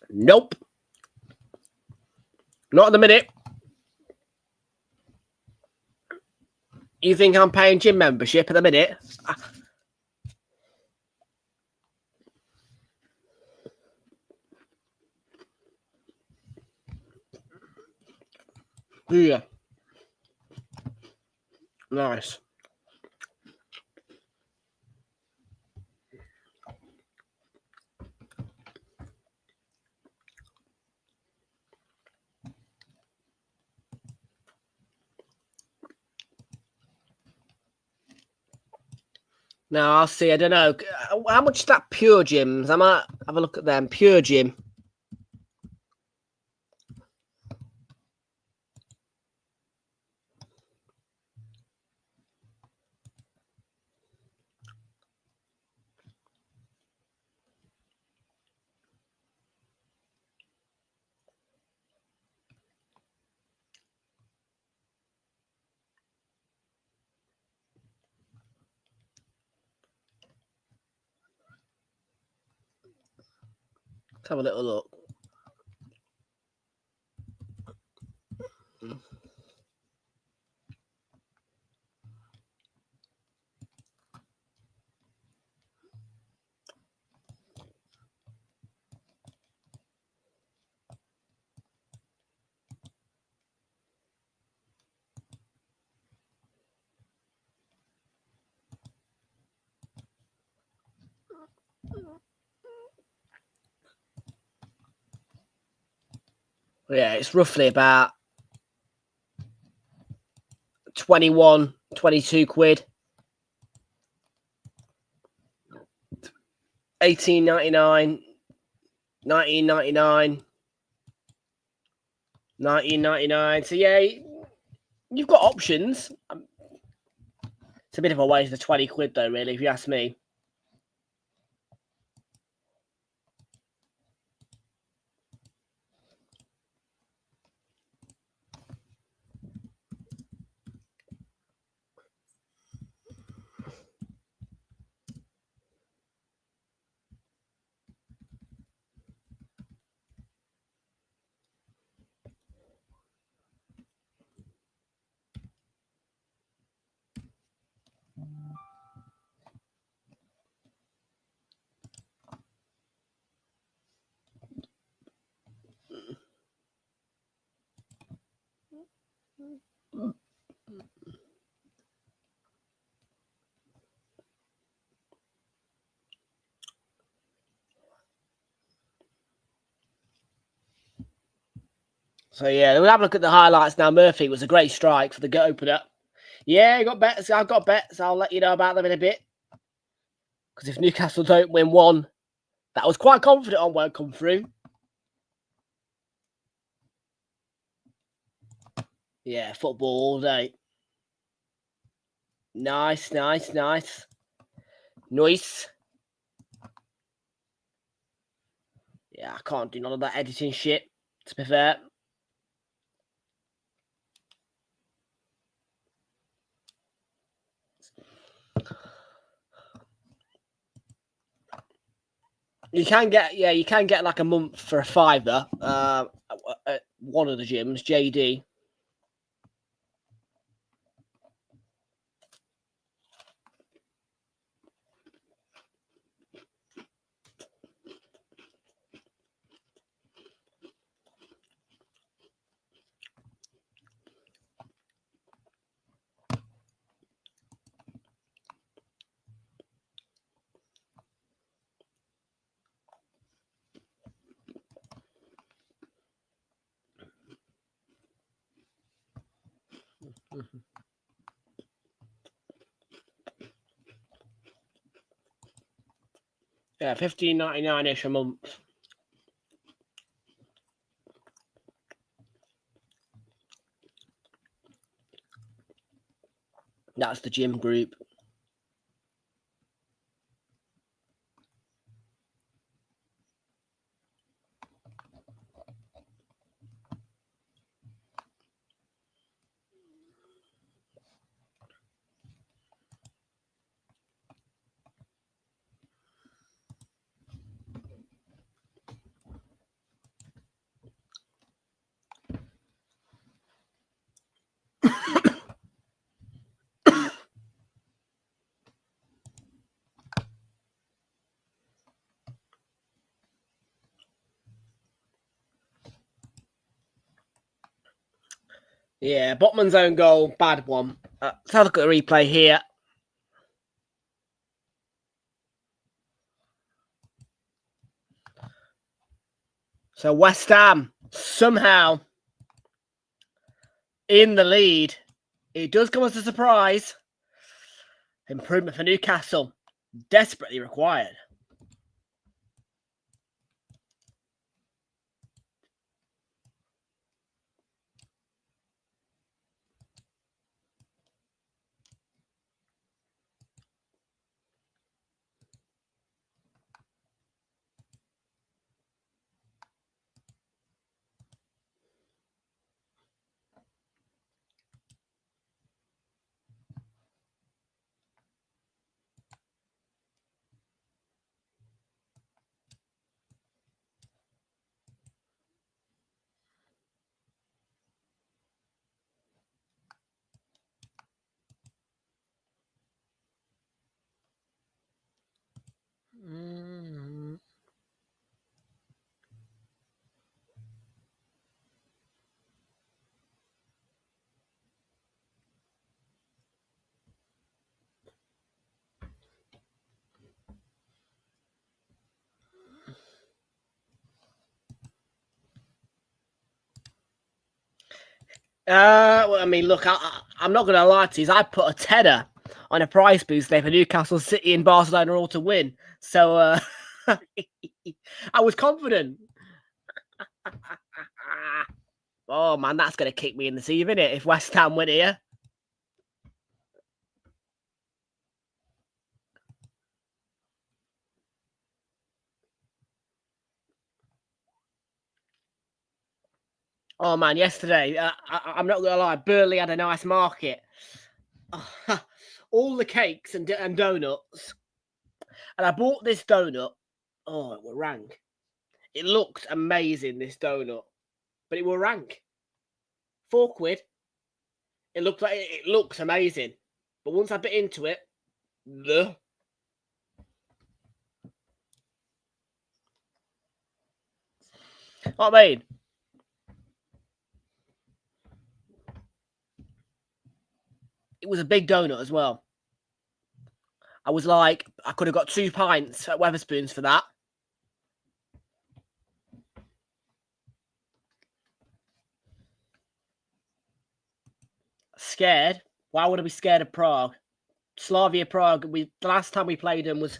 Nope. Not at the minute. You think I'm paying gym membership at the minute? Yeah. Nice. Now, I'll see. I don't know. How much is that Pure Gyms? I might have a look at them. Pure Gym. Let's have a little look. Yeah, it's roughly about 21, 22 quid. 18.99, 19.99, 19.99. So yeah, you've got options. It's a bit of a waste of 20 quid though, really, if you ask me. So yeah, we'll have a look at the highlights now. Murphy was a great strike for the gut opener. Yeah, got bets. I've got bets. I'll let you know about them in a bit. Because if Newcastle don't win one, that I was quite confident on won't come through. Yeah, football all day. Nice, nice, nice. Nice. Yeah, I can't do none of that editing shit, to be fair. You can get like a month for a £5 at one of the gyms, JD. Yeah, $15.99-ish a month. That's the gym group. Yeah, Botman's own goal, bad one. Let's have a look at the replay here. So West Ham somehow in the lead. It does come as a surprise. Improvement for Newcastle, desperately required. Well, I mean, look, I'm not going to lie to you. I put a tenner on a prize boost there for Newcastle City and Barcelona all to win. So I was confident. Oh, man, that's going to kick me in the teeth, isn't it, if West Ham win here? Oh, man, yesterday, I'm not going to lie, Burnley had a nice market. All the cakes and donuts. And I bought this donut. Oh, it was rank. It looked amazing, this donut. But it was rank. £4. It looks amazing. But once I bit into it, what I mean? It was a big donut as well. I was like, I could have got 2 pints at Wetherspoons for that. Scared? Why would I be scared of Prague? Slavia Prague, the last time we played them was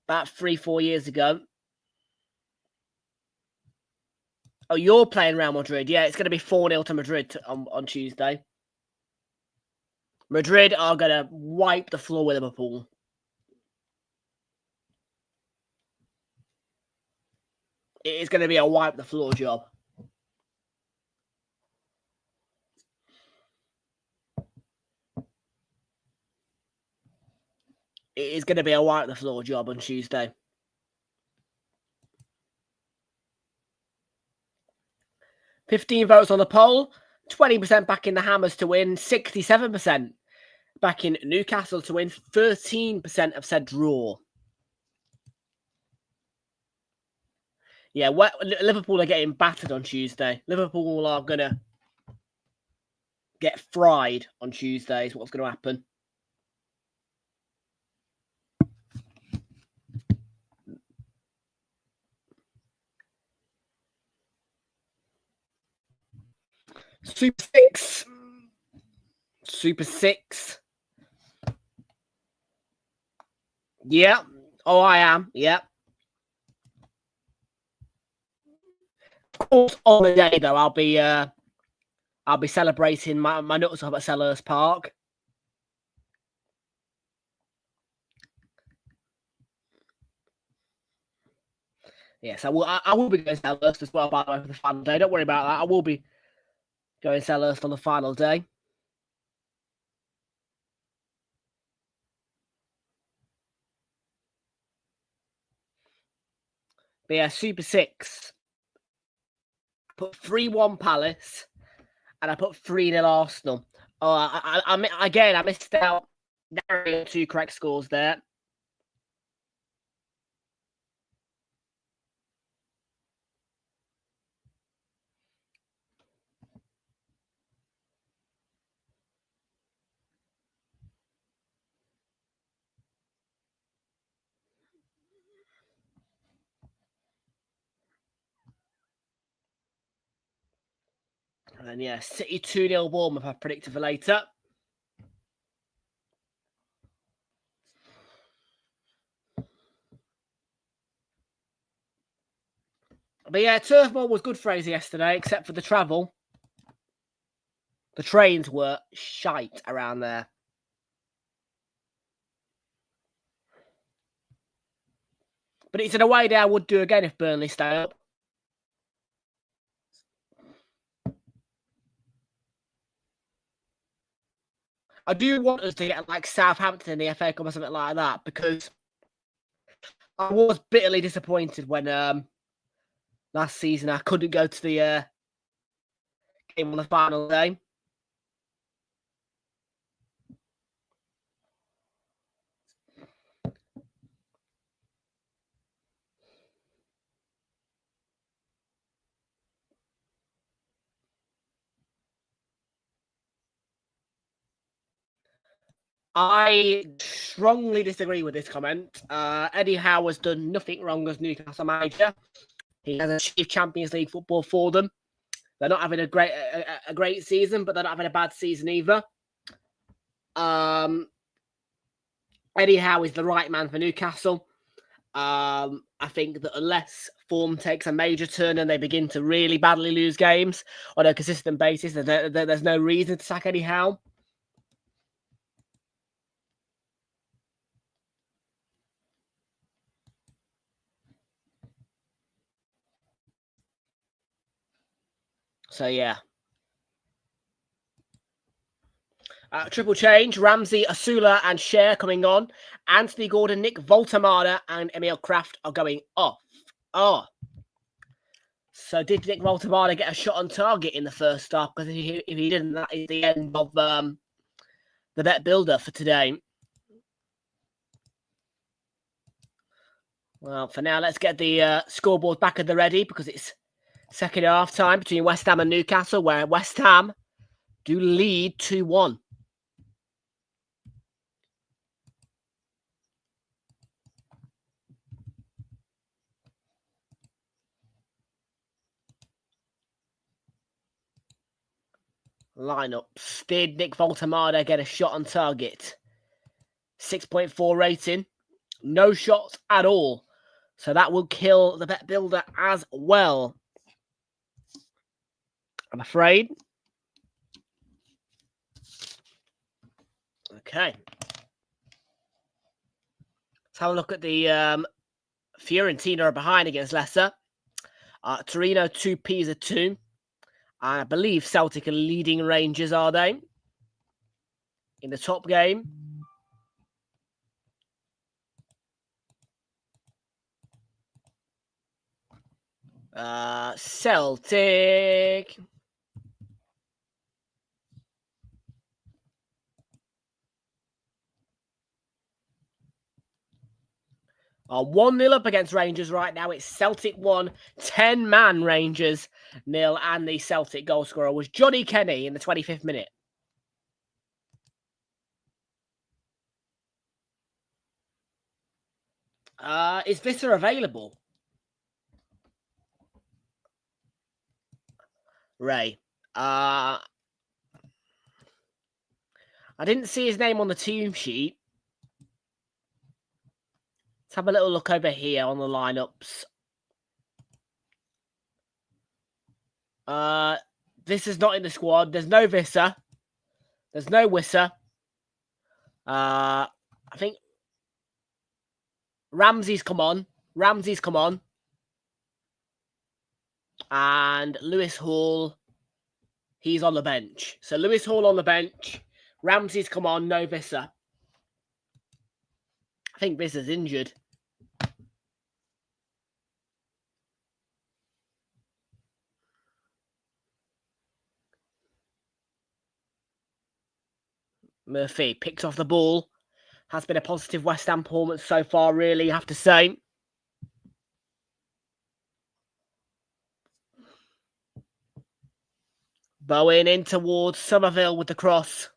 about 3-4 years ago. Oh, you're playing Real Madrid. Yeah, it's going to be 4-0 to Madrid on Tuesday. Madrid are going to wipe the floor with Liverpool. It is going to be a wipe the floor job. It is going to be a wipe the floor job on Tuesday. $15 votes on the poll, 20% back in the Hammers to win, 67% back in Newcastle to win, 13% have said draw. Yeah, Liverpool are getting battered on Tuesday. Liverpool are going to get fried on Tuesday is what's going to happen. Super 6. Super 6. Yeah. Oh, I am. Yeah. Of course, on the day though, I'll be celebrating my nuts up at Selhurst Park. Yes, I will be going to Selhurst as well, by the way, for the final day. Don't worry about that. I will be going to Selhurst on the final day. But yeah, Super 6. I put 3-1 Palace, and I put 3-0 Arsenal. Oh, I missed out. Narrowly 2 correct scores there. And then, yeah, City 2-0 Bournemouth, I've predicted for later. But yeah, Turf Moor was good for us yesterday, except for the travel. The trains were shite around there. But it's an away day I would do again if Burnley stay up. I do want us to get like Southampton in the FA Cup or something like that, because I was bitterly disappointed when last season I couldn't go to the game on the final day. I strongly disagree with this comment. Eddie Howe has done nothing wrong as Newcastle manager. He has achieved Champions League football for them. They're not having a great season, but they're not having a bad season either. Eddie Howe is the right man for Newcastle. I think that unless form takes a major turn and they begin to really badly lose games on a consistent basis, there's no reason to sack Eddie Howe. So, yeah. Triple change. Ramsey, Asula and Cher coming on. Anthony Gordon, Nick Voltamada and Emil Kraft are going off. Oh. So did Nick Voltamada get a shot on target in the first half? Because if he didn't, that is the end of the bet builder for today. Well, for now, let's get the scoreboard back at the ready because it's second half time between West Ham and Newcastle, where West Ham do lead 2-1. Lineups. Did Nick Voltamada get a shot on target? 6.4 rating. No shots at all. So that will kill the bet builder as well, I'm afraid. Okay. Let's have a look at the Fiorentina are behind against Leicester. Torino 2 Pisa 2. I believe Celtic are leading Rangers, are they? In the top game. Celtic. 1-0 up against Rangers right now. It's Celtic 1, 10-man Rangers 0, and the Celtic goal scorer was Johnny Kenny in the 25th minute. Is Visser available? Ray. I didn't see his name on the team sheet. Let's have a little look over here on the lineups. This is not in the squad. There's no Visser. There's no Wisser. I think Ramsey's come on. And Lewis Hall, he's on the bench. So Lewis Hall on the bench. Ramsey's come on, no Visser. I think Visser's injured. Murphy picked off the ball. Has been a positive West Ham performance so far, really, you have to say. Bowen in towards Somerville with the cross.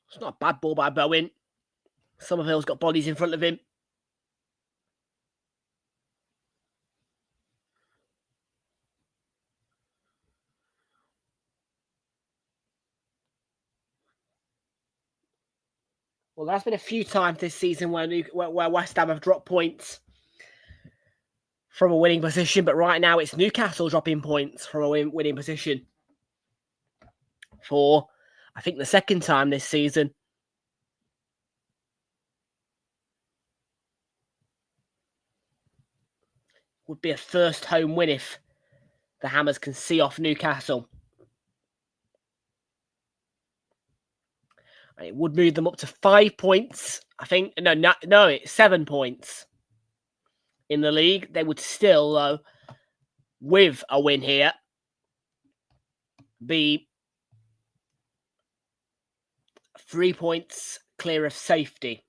It's not a bad ball by Bowen. Somerville's got bodies in front of him. Well, there's been a few times this season where West Ham have dropped points from a winning position, but right now it's Newcastle dropping points from a winning position for, I think, the second time this season. Would be a first home win if the Hammers can see off Newcastle. And it would move them up to 5 points. I think, no, it's 7 points in the league. They would still, though, with a win here, be 3 points clear of safety.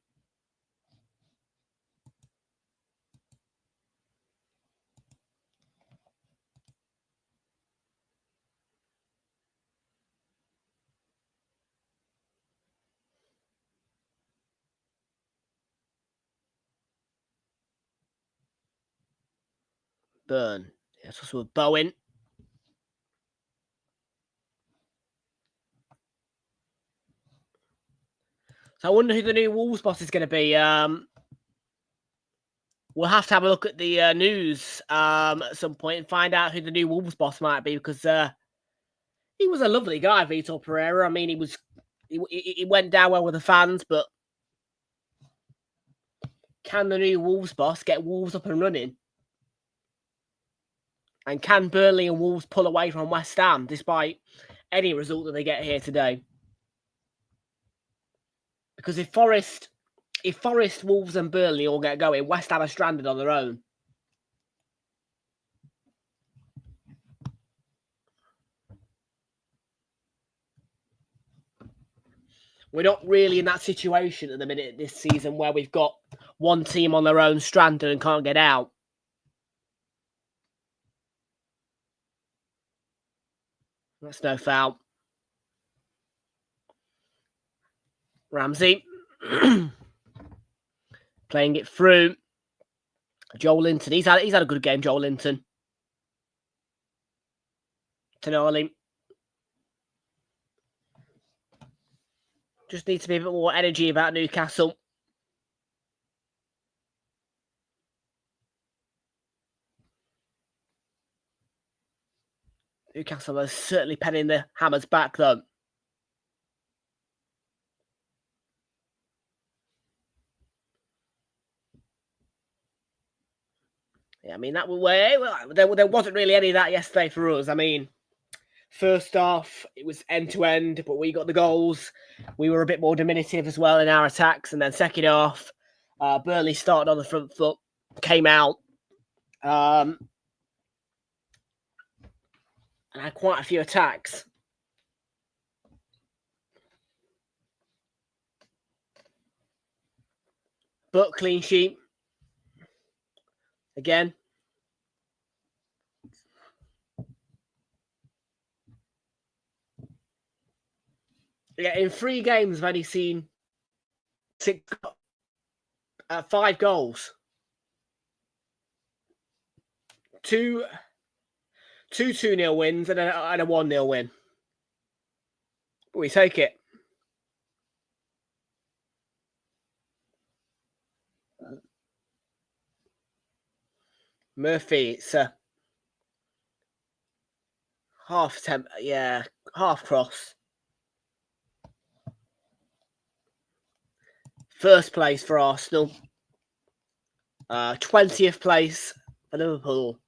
Burn. Yes, also with Bowen. So I wonder who the new Wolves boss is going to be. We'll have to have a look at the news at some point and find out who the new Wolves boss might be, because he was a lovely guy, Vitor Pereira. I mean, he went down well with the fans, but can the new Wolves boss get Wolves up and running? And can Burnley and Wolves pull away from West Ham despite any result that they get here today? Because if Forest, Wolves and Burnley all get going, West Ham are stranded on their own. We're not really in that situation at the minute this season where we've got one team on their own stranded and can't get out. That's no foul. Ramsey playing it through. Joelinton. He's had a good game, Joelinton. Tonali. Just needs to be a bit more energy about Newcastle. Newcastle are certainly penning the hammers back, though. Yeah, I mean, that way there wasn't really any of that yesterday for us. I mean, first half, it was end-to-end, but we got the goals. We were a bit more diminutive as well in our attacks. And then second half, Burnley started on the front foot, came out, and had quite a few attacks. But clean sheet. Again. Yeah, in 3 games, I've only seen 5 goals. 2 2-0 wins and a 1-0 win. But we take it. Murphy, it's a half cross. First place for Arsenal. 20th place for Liverpool.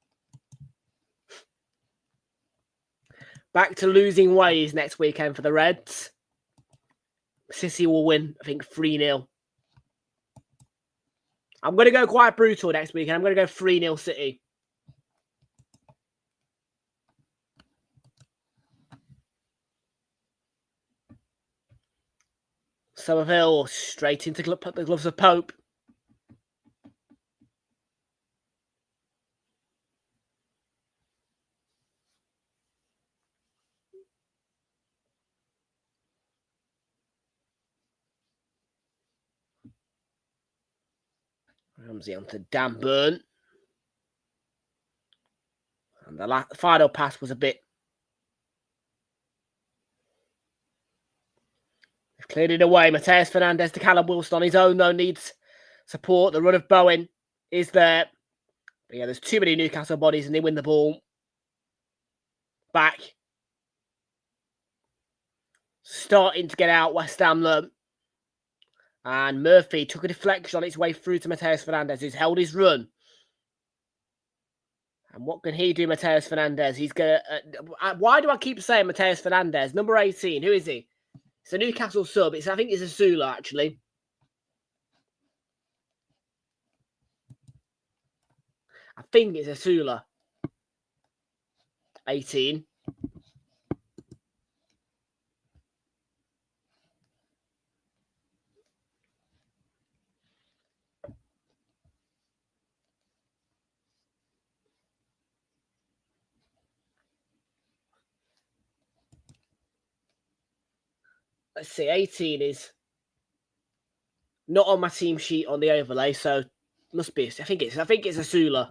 Back to losing ways next weekend for the Reds. City will win, I think, 3-0. I'm going to go quite brutal next weekend. I'm going to go 3-0 City. Somerville straight into the gloves of Pope. Ramsey onto Dan Burn. And the final pass was a bit... They've cleared it away. Mateus Fernandes to Callum Wilson on his own, though, needs support. The run of Bowen is there. But yeah, there's too many Newcastle bodies and they win the ball. Back. Starting to get out West Ham, though. And Murphy took a deflection on its way through to Mateus Fernandes, who's held his run. And what can he do, Mateus Fernandes? He's going to... why do I keep saying Mateus Fernandes? Number 18, who is he? It's a Newcastle sub. I think it's a Sula, actually. I think it's a Sula. 18. Let's see, 18 is not on my team sheet on the overlay, so must be. I think it's a Sula.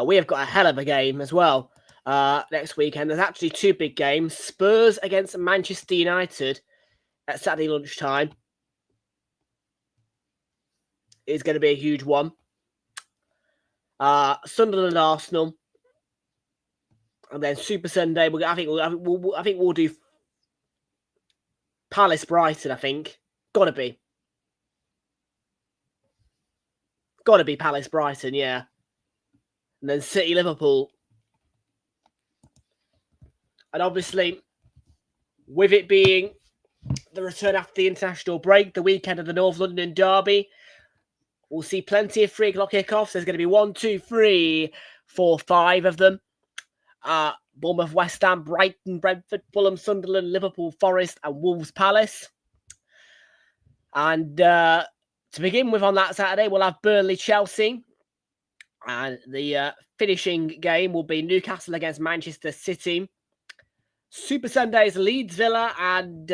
We have got a hell of a game as well next weekend. There's actually 2 big games. Spurs against Manchester United at Saturday lunchtime is going to be a huge one. Sunderland Arsenal. And then Super Sunday, I think we'll do Palace Brighton. I think gotta be Palace Brighton, yeah. And then City Liverpool, and obviously with it being the return after the international break, the weekend of the North London derby, we'll see plenty of 3 o'clock kickoffs. There's going to be 1, 2, 3, 4, 5 of them. Bournemouth, West Ham, Brighton, Brentford, Fulham, Sunderland, Liverpool, Forest, and Wolves Palace. And to begin with on that Saturday, we'll have Burnley, Chelsea. And the finishing game will be Newcastle against Manchester City. Super Sundays, Leeds Villa and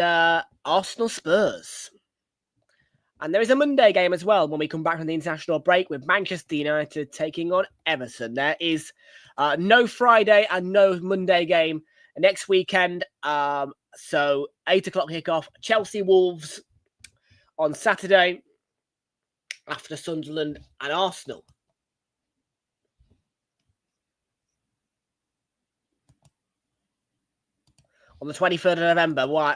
Arsenal Spurs. And there is a Monday game as well when we come back from the international break with Manchester United taking on Everton. There is no Friday and no Monday game next weekend. So 8 o'clock kickoff, Chelsea Wolves on Saturday after Sunderland and Arsenal. On the 23rd of November. Why?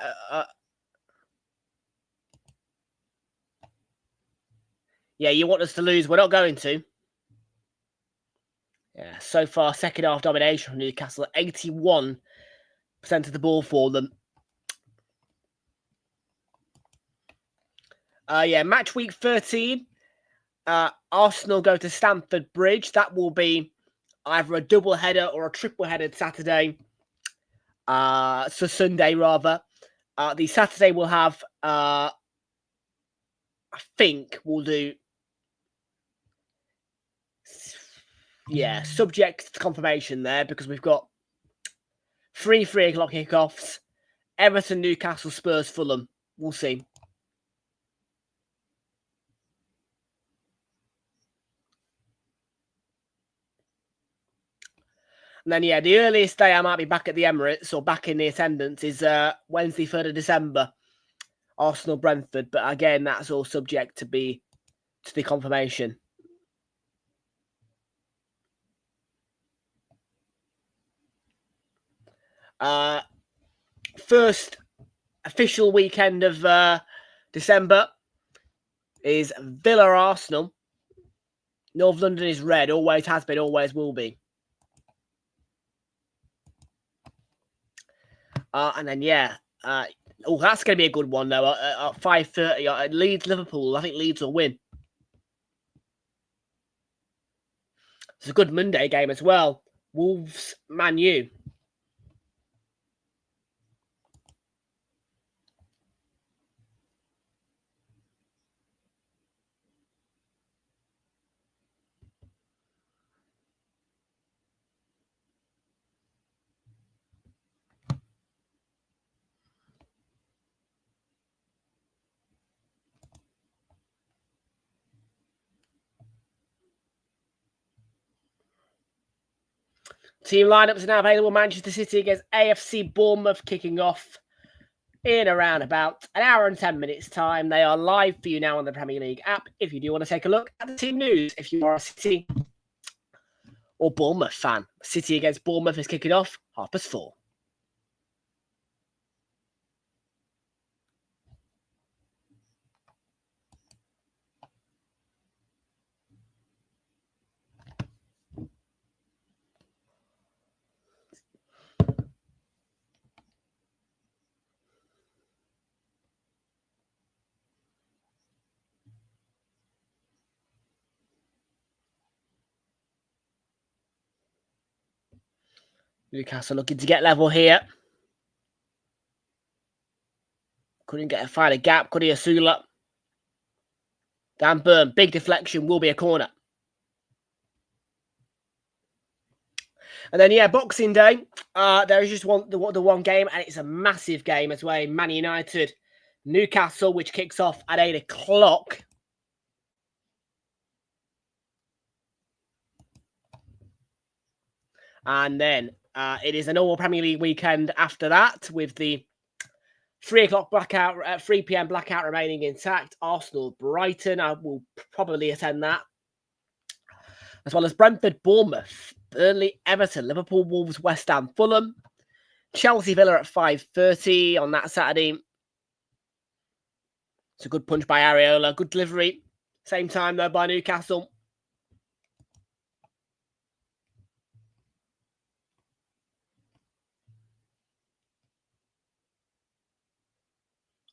Yeah, you want us to lose? We're not going to. Yeah, so far, second half domination from Newcastle. 81% of the ball for them. Yeah, match week 13. Arsenal go to Stamford Bridge. That will be either a double header or a triple headed Saturday. So Sunday, rather. The Saturday will have, I think we'll do, yeah, subject to confirmation there because we've got 3 o'clock kickoffs. Everton, Newcastle, Spurs, Fulham. We'll see. And then, yeah, the earliest day I might be back at the Emirates or back in the attendance is Wednesday, 3rd of December, Arsenal, Brentford. But again, that's all subject to the confirmation. First official weekend of December is Villa Arsenal. North London is red, always has been, always will be. And then, yeah, that's going to be a good one, though. At 5:30, Leeds, Liverpool. I think Leeds will win. It's a good Monday game as well. Wolves, Man U. Team lineups are now available. Manchester City against AFC Bournemouth kicking off in around about an hour and 10 minutes time. They are live for you now on the Premier League app. If you do want to take a look at the team news, if you are a City or Bournemouth fan. City against Bournemouth is kicking off 4:30. Newcastle looking to get level here. Couldn't find a gap. Could he Asula? Dan Burn, big deflection, will be a corner. And then, yeah, Boxing Day. There is just the one game, and it's a massive game as well. Man United, Newcastle, which kicks off at 8 o'clock. And then it is a normal Premier League weekend after that, with the 3 o'clock blackout, 3 p.m. blackout remaining intact. Arsenal, Brighton. I will probably attend that, as well as Brentford, Bournemouth, Burnley, Everton, Liverpool, Wolves, West Ham, Fulham, Chelsea, Villa at 5:30 on that Saturday. It's a good punch by Areola, good delivery. Same time though by Newcastle.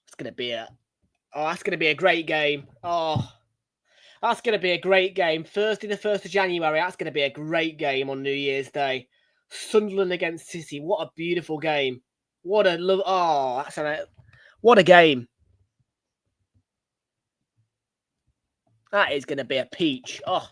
It's going to be that's going to be a great game. Oh, that's going to be a great game. Thursday, the 1st of January. That's going to be a great game on New Year's Day. Sunderland against City. What a beautiful game. What a love. Oh, what a game. That is going to be a peach. Oh.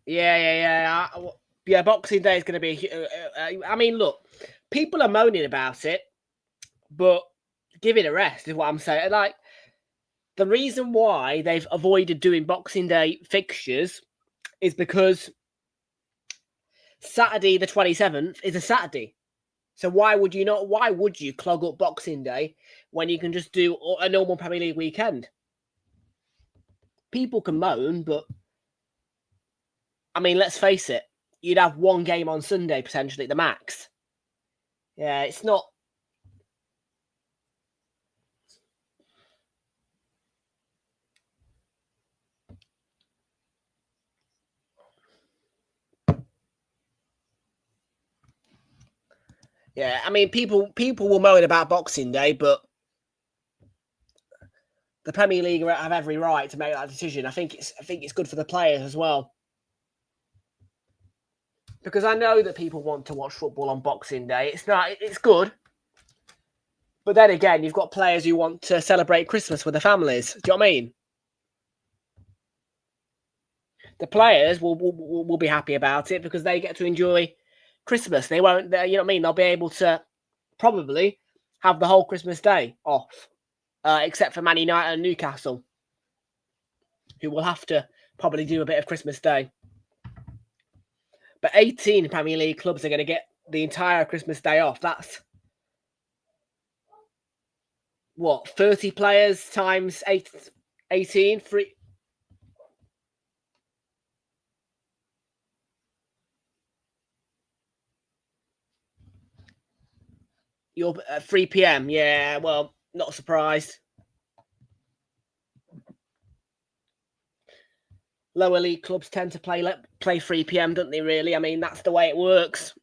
Yeah, Boxing Day is going to be... I mean, look, people are moaning about it, but give it a rest is what I'm saying. Like, the reason why they've avoided doing Boxing Day fixtures is because Saturday the 27th is a Saturday. So why would you clog up Boxing Day when you can just do a normal Premier League weekend? People can moan, but I mean, let's face it, you'd have one game on Sunday potentially at the max. Yeah, it's not. Yeah, I mean, people will moan about Boxing Day, but the Premier League have every right to make that decision. I think it's good for the players as well, because I know that people want to watch football on Boxing Day. It's good, but then again, you've got players who want to celebrate Christmas with their families. Do you know what I mean? The players will be happy about it because they get to enjoy Christmas. They won't, you know what I mean? They'll be able to probably have the whole Christmas Day off, except for Man United and Newcastle, who will have to probably do a bit of Christmas Day. But 18 Premier League clubs are going to get the entire Christmas Day off. That's what, 30 players times 18? You're at 3 p.m. Yeah, well, not surprised. Lower league clubs tend to play 3 p.m, don't they, really? I mean, that's the way it works.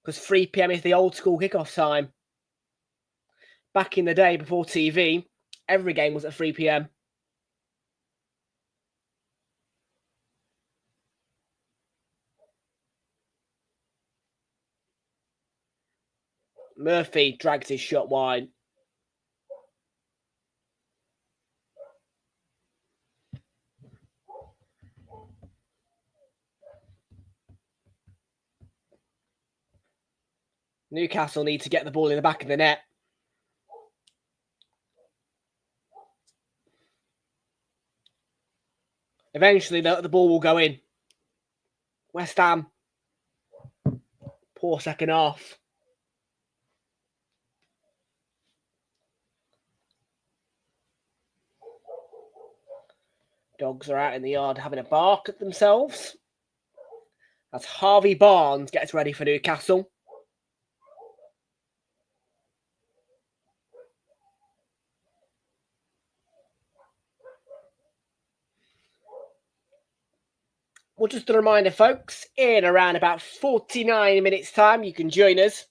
Because 3 p.m. is the old school kickoff time. Back in the day, before TV, every game was at 3 p.m. Murphy dragged his shot wide. Newcastle need to get the ball in the back of the net. Eventually, the ball will go in. West Ham. Poor second half. Dogs are out in the yard having a bark at themselves. As Harvey Barnes gets ready for Newcastle. Well, just a reminder, folks, in around about 49 minutes' time, you can join us,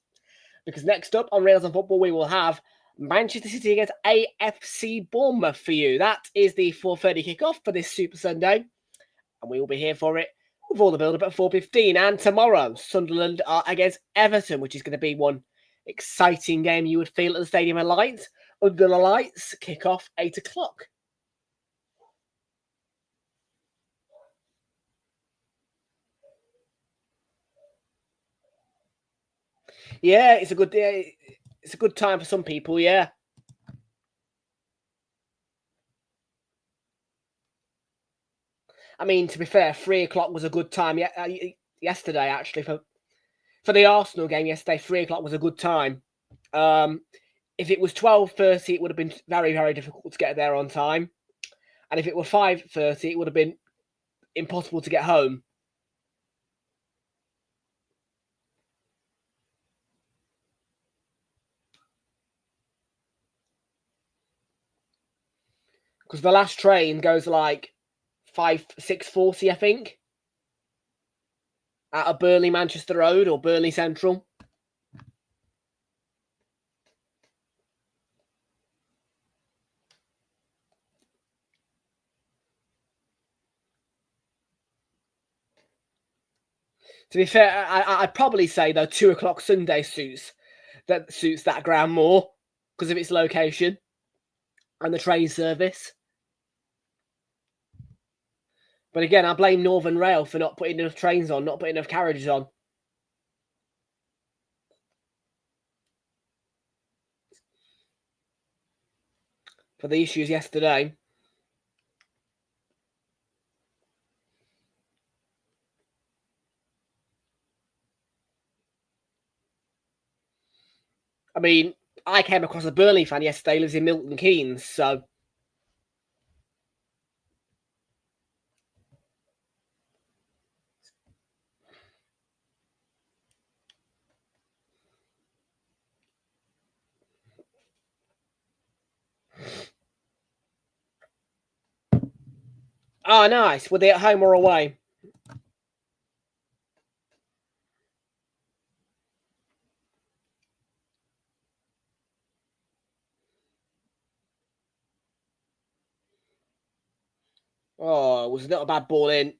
because next up on Realltom Football, we will have Manchester City against AFC Bournemouth for you. That is the 4:30 kickoff for this Super Sunday, and we will be here for it with all the build-up at 4:15. And tomorrow, Sunderland are against Everton, which is going to be one exciting game you would feel at the Stadium of Light. Under the lights, kickoff 8 o'clock. Yeah, it's a good time for some people, yeah. I mean, to be fair, 3 o'clock was a good time yesterday, actually, for the Arsenal game yesterday. 3 o'clock was a good time. If it was 12:30, it would have been very, very difficult to get there on time. And if it were 5:30, it would have been impossible to get home. Because the last train goes like 6:40, I think, out of Burnley Manchester Road or Burnley Central. To be fair, I'd probably say, though, 2 o'clock Sunday suits that ground more because of its location and the train service. But again, I blame Northern Rail for not putting enough trains on, not putting enough carriages on. For the issues yesterday. I mean, I came across a Burnley fan yesterday, lives in Milton Keynes, so... Oh, nice. Were they at home or away? Oh, it was not a bad ball in.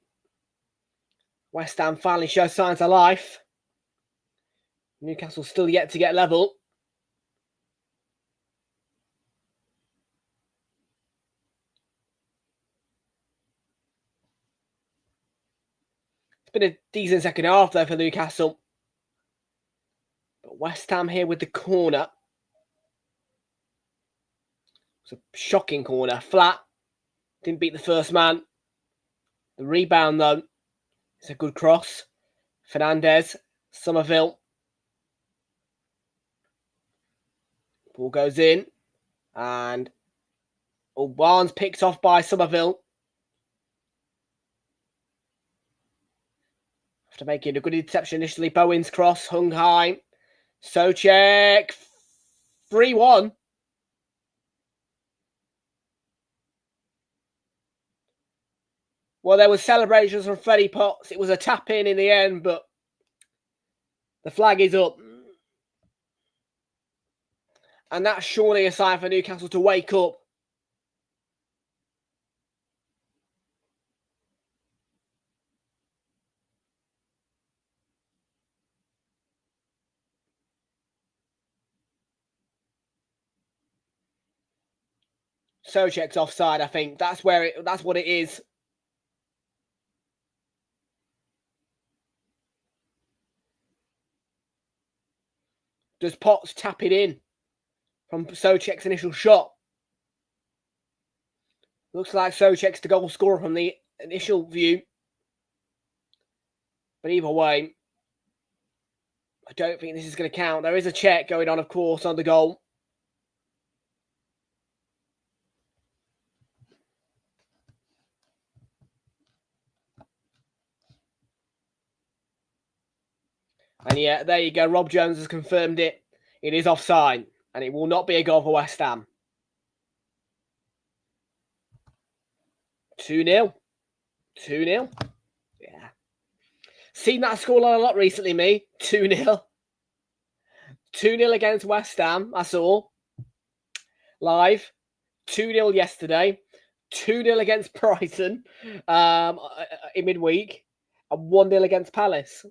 West Ham finally show signs of life. Newcastle still yet to get level. It's been a decent second half, though, for Newcastle. But West Ham here with the corner. It's a shocking corner. Flat. Didn't beat the first man. The rebound, though, it's a good cross. Fernandez. Somerville. Ball goes in. And Barnes picked off by Somerville. After making a good interception initially, Bowen's cross hung high. Souček. 3-1. Well, there was celebrations from Freddie Potts. It was a tap-in the end, but the flag is up. And that's surely a sign for Newcastle to wake up. Souček's offside, I think. That's what it is. Does Potts tap it in from Souček's initial shot? Looks like Souček's the goal scorer from the initial view. But either way, I don't think this is going to count. There is a check going on, of course, on the goal. And yeah, there you go. Rob Jones has confirmed it. It is offside, and it will not be a goal for West Ham. 2-0. 2-0. Yeah. Seen that scoreline a lot recently, me. 2-0. 2-0 against West Ham, I saw. Live. 2-0 yesterday. 2-0 against Brighton in midweek. And 1-0 against Palace.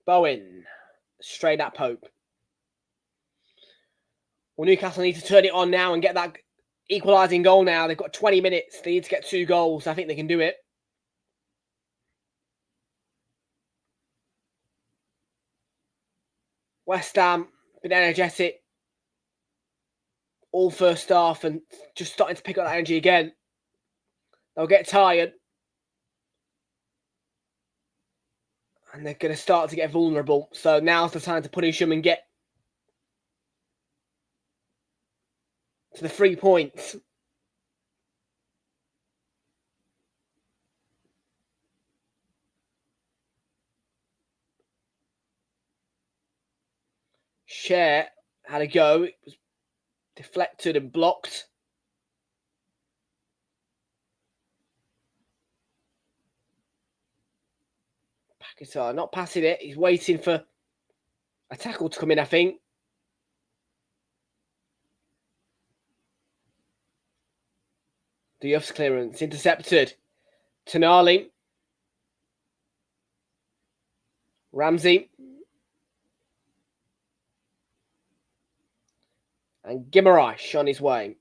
Bowen. Straight at Pope. Well, Newcastle need to turn it on now and get that equalising goal now. They've got 20 minutes. They need to get 2 goals. I think they can do it. West Ham, been energetic all first half and just starting to pick up that energy again. They'll get tired. And they're going to start to get vulnerable. So now's the time to punish them and get to the 3 points. Share had a go. It was deflected and blocked. Paquetá not passing it. He's waiting for a tackle to come in, I think. Diouf's clearance intercepted. Tonali. Ramsey. And Guimaraes on his way.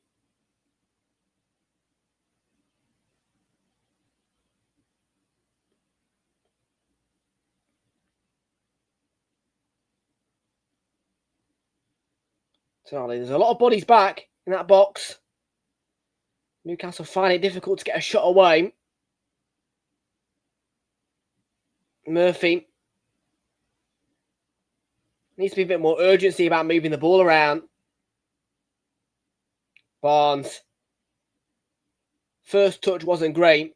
Tonali, there's a lot of bodies back in that box. Newcastle find it difficult to get a shot away. Murphy. Needs to be a bit more urgency about moving the ball around. Barnes. First touch wasn't great.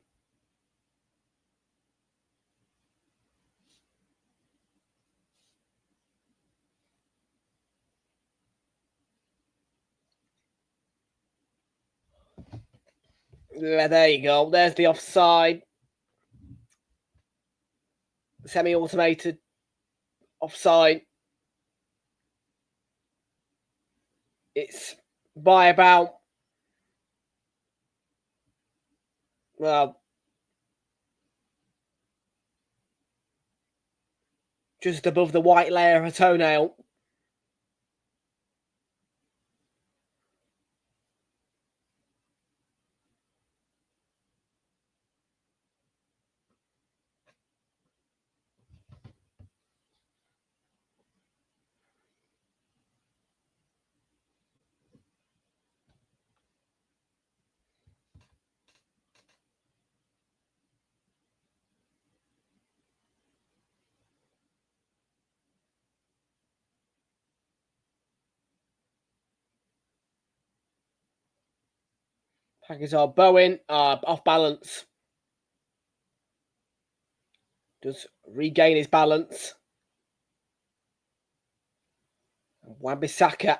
Yeah, there you go. There's the offside. Semi-automated offside. It's by about, well, just above the white layer of a toenail. Paquetá, Bowen, off balance. Does regain his balance. Wan-Bissaka.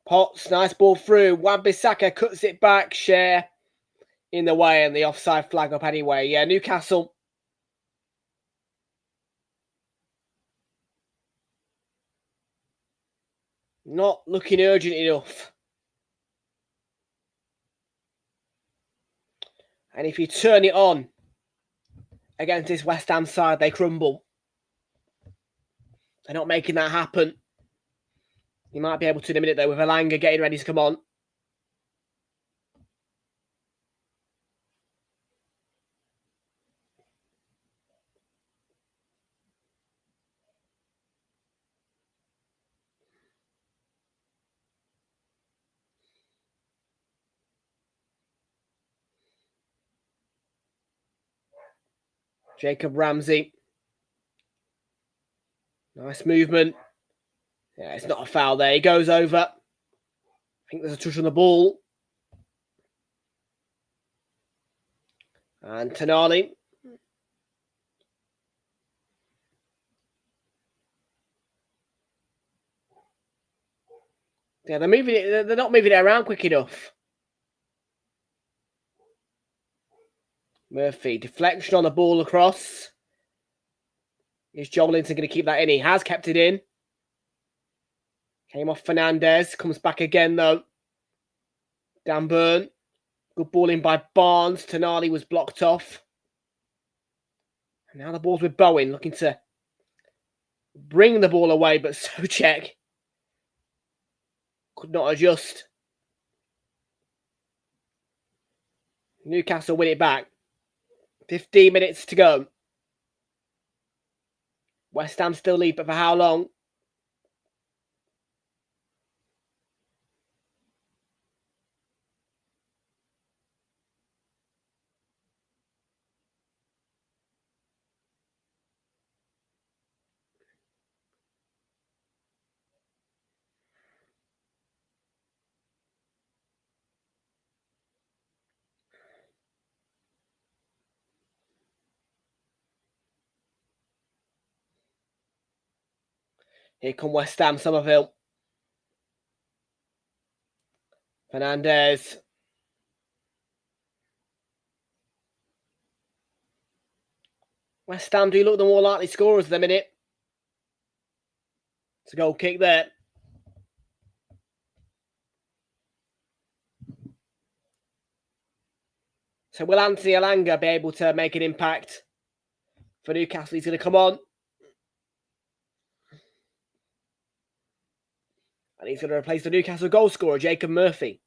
Potts, nice ball through. Wan-Bissaka cuts it back. Share in the way and the offside flag up anyway. Yeah, Newcastle. Not looking urgent enough. And if you turn it on against this West Ham side, they crumble. They're not making that happen. You might be able to in a minute, though, with Elanga getting ready to come on. Jacob Ramsey. Nice movement. Yeah, it's not a foul there. He goes over. I think there's a touch on the ball. And Tonali. Yeah, they're not moving it around quick enough. Murphy, deflection on the ball across. Is Joelinton going to keep that in? He has kept it in. Came off Fernandez. Comes back again, though. Dan Burn. Good ball in by Barnes. Tonali was blocked off. And now the ball's with Bowen, looking to bring the ball away, but Souček could not adjust. Newcastle win it back. 15 minutes to go. West Ham still lead, but for how long? Here come West Ham, Somerville. Fernandez. West Ham do look the more likely scorers at the minute. It's a goal kick there. So will Anthony Elanga be able to make an impact for Newcastle? He's going to come on. And he's going to replace the Newcastle goal scorer, Jacob Murphy.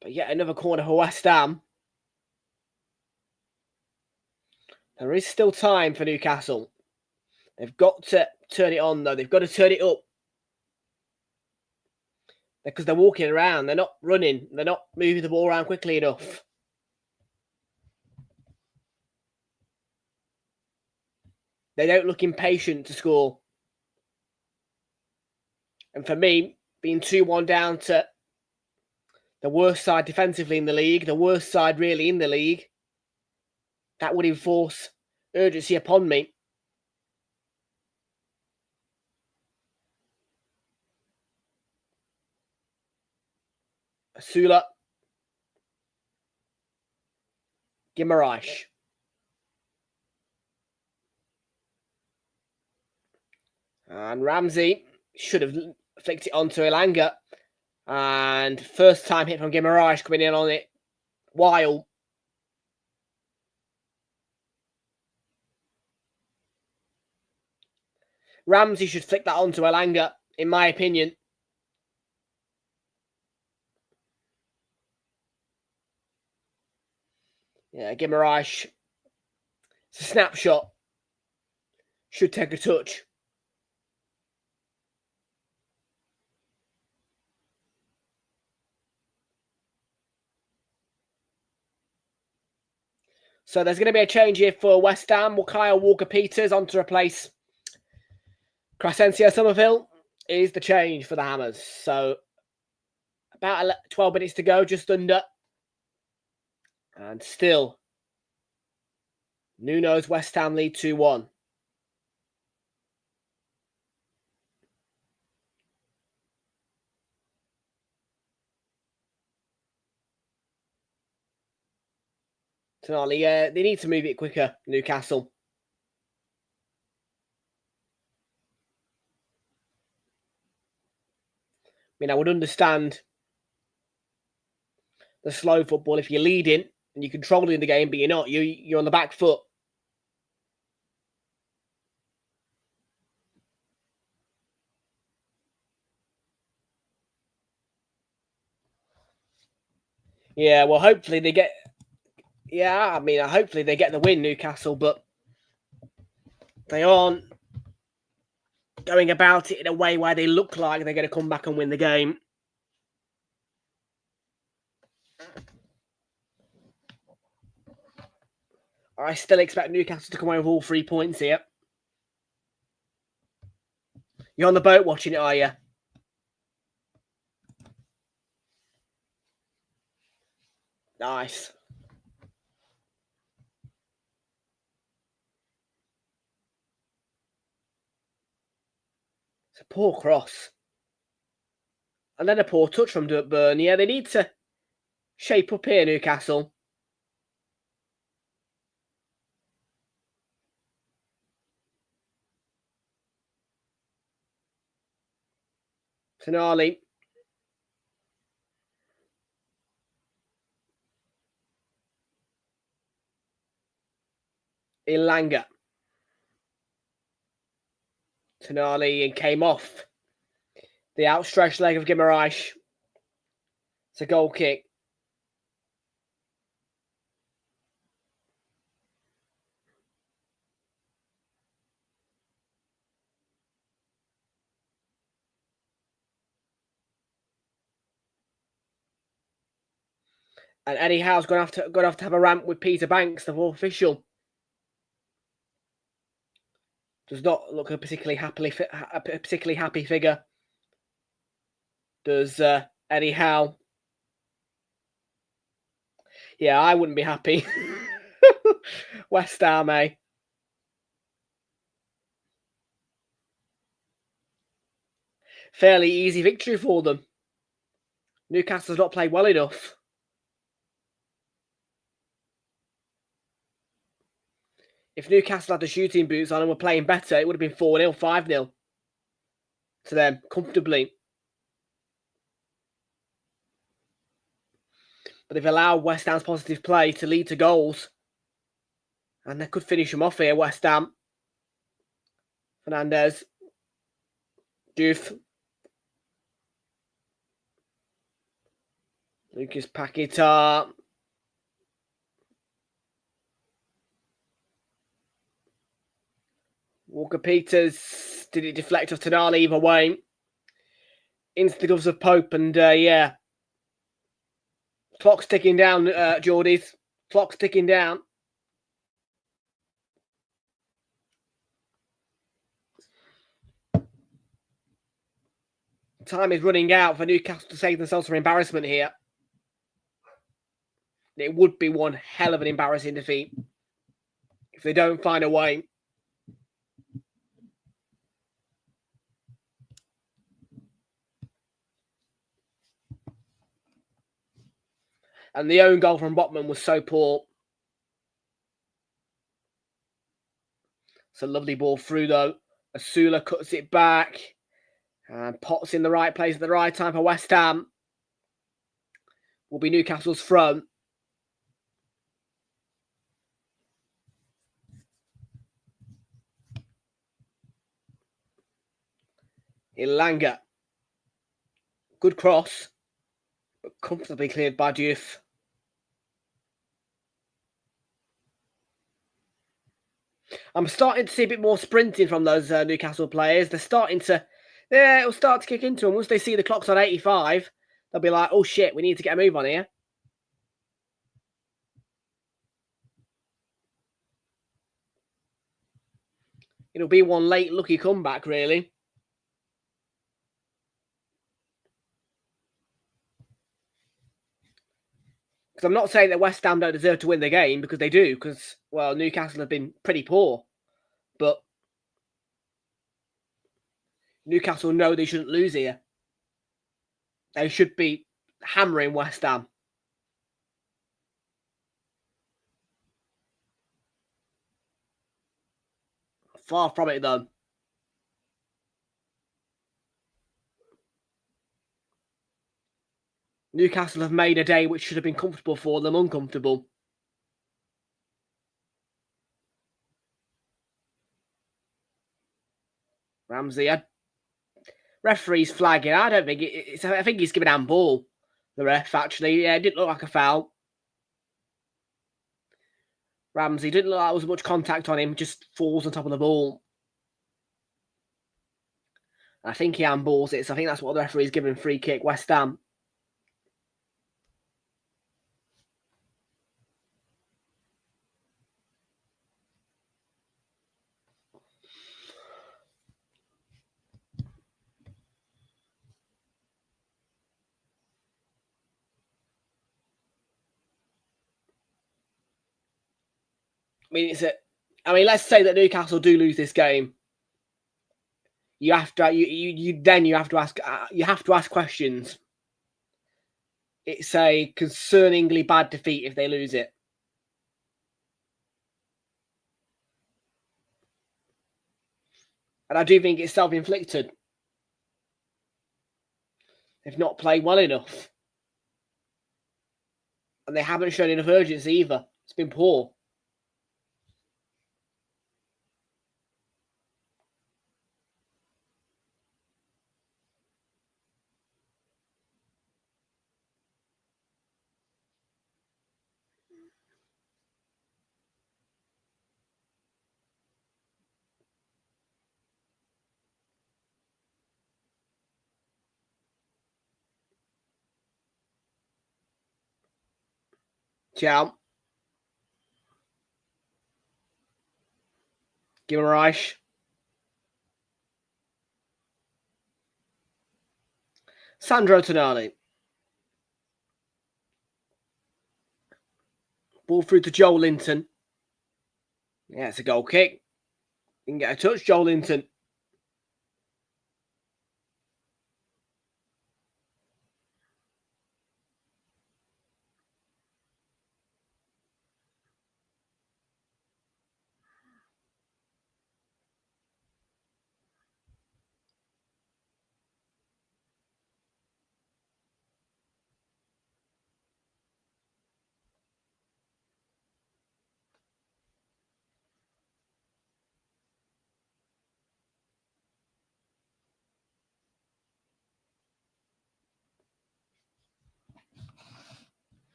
But yet another corner for West Ham. There is still time for Newcastle. They've got to turn it on, though. They've got to turn it up. Because they're walking around. They're not running. They're not moving the ball around quickly enough. They don't look impatient to score. And for me, being 2-1 down to the worst side defensively in the league, the worst side really in the league, that would enforce urgency upon me. Asula. Guimaraes. And Ramsey should have flicked it onto Elanga. And first time hit from Guimaraes coming in on it. Wild. Ramsey should flick that onto Elanga, in my opinion. Yeah, Guimaraes. It's a snapshot. Should take a touch. So there's going to be a change here for West Ham. Kyle Walker-Peters on to replace Crescencio Somerville is the change for the Hammers. So about 12 minutes to go, just under. And still, Nuno's West Ham lead 2-1. Tonali, they need to move it quicker, Newcastle. I mean, I would understand the slow football if you're leading and you're controlling the game, but you're not. You're on the back foot. Yeah, well, hopefully they get... Yeah, I mean, hopefully they get the win, Newcastle, but they aren't going about it in a way where they look like they're going to come back and win the game. I still expect Newcastle to come away with all 3 points here. You're on the boat watching it, are you? Nice. It's a poor cross. And then a poor touch from Burn. Yeah, they need to shape up here, Newcastle. Tonali. Ilanga. Tonali and came off the outstretched leg of Guimaraes. It's a goal kick. And Eddie Howe's going to have a rant with Peter Banks, the fourth official. Does not look a particularly happy figure. Does Eddie Howe? Yeah, I wouldn't be happy. West Ham, eh? Fairly easy victory for them. Newcastle's not played well enough. If Newcastle had the shooting boots on and were playing better, it would have been 4-0, 5-0 to them, comfortably. But they've allowed West Ham's positive play to lead to goals. And they could finish them off here, West Ham. Fernandez. Diouf. Lucas Paquetá. Walker-Peters. Did it deflect off Tonali either way? Into the gloves of Pope, and yeah. Clock's ticking down, Geordies. Clock's ticking down. Time is running out for Newcastle to save themselves from embarrassment here. It would be one hell of an embarrassing defeat if they don't find a way. And the own goal from Botman was so poor. It's a lovely ball through, though. Asula cuts it back. And Potts in the right place at the right time for West Ham. Will be Newcastle's front. Ilanga. Good cross. But comfortably cleared by Diouf. I'm starting to see a bit more sprinting from those Newcastle players. They're starting to... Yeah, it'll start to kick into them. Once they see the clock's on 85, they'll be like, oh shit, we need to get a move on here. It'll be one late lucky comeback, really. Because I'm not saying that West Ham don't deserve to win the game, because they do, because, well, Newcastle have been pretty poor. But Newcastle know they shouldn't lose here. They should be hammering West Ham. Far from it, though. Newcastle have made a day which should have been comfortable for them, uncomfortable. Ramsey, referee's flagging. I don't think it's. I think he's giving handball. The ref, actually. Yeah, it didn't look like a foul. Ramsey didn't look like there was much contact on him, just falls on top of the ball. I think he handballs it, so I think that's what the referee's giving free kick, West Ham. mean, let's say that Newcastle do lose this game. You have to ask questions. It's a concerningly bad defeat if they lose it. And I do think it's self-inflicted. They've not played well enough. And they haven't shown enough urgency either. It's been poor. Ciao. Guimaraes. Sandro Tonali. Ball through to Joel Linton. Yeah, it's a goal kick. You can get a touch, Joel Linton.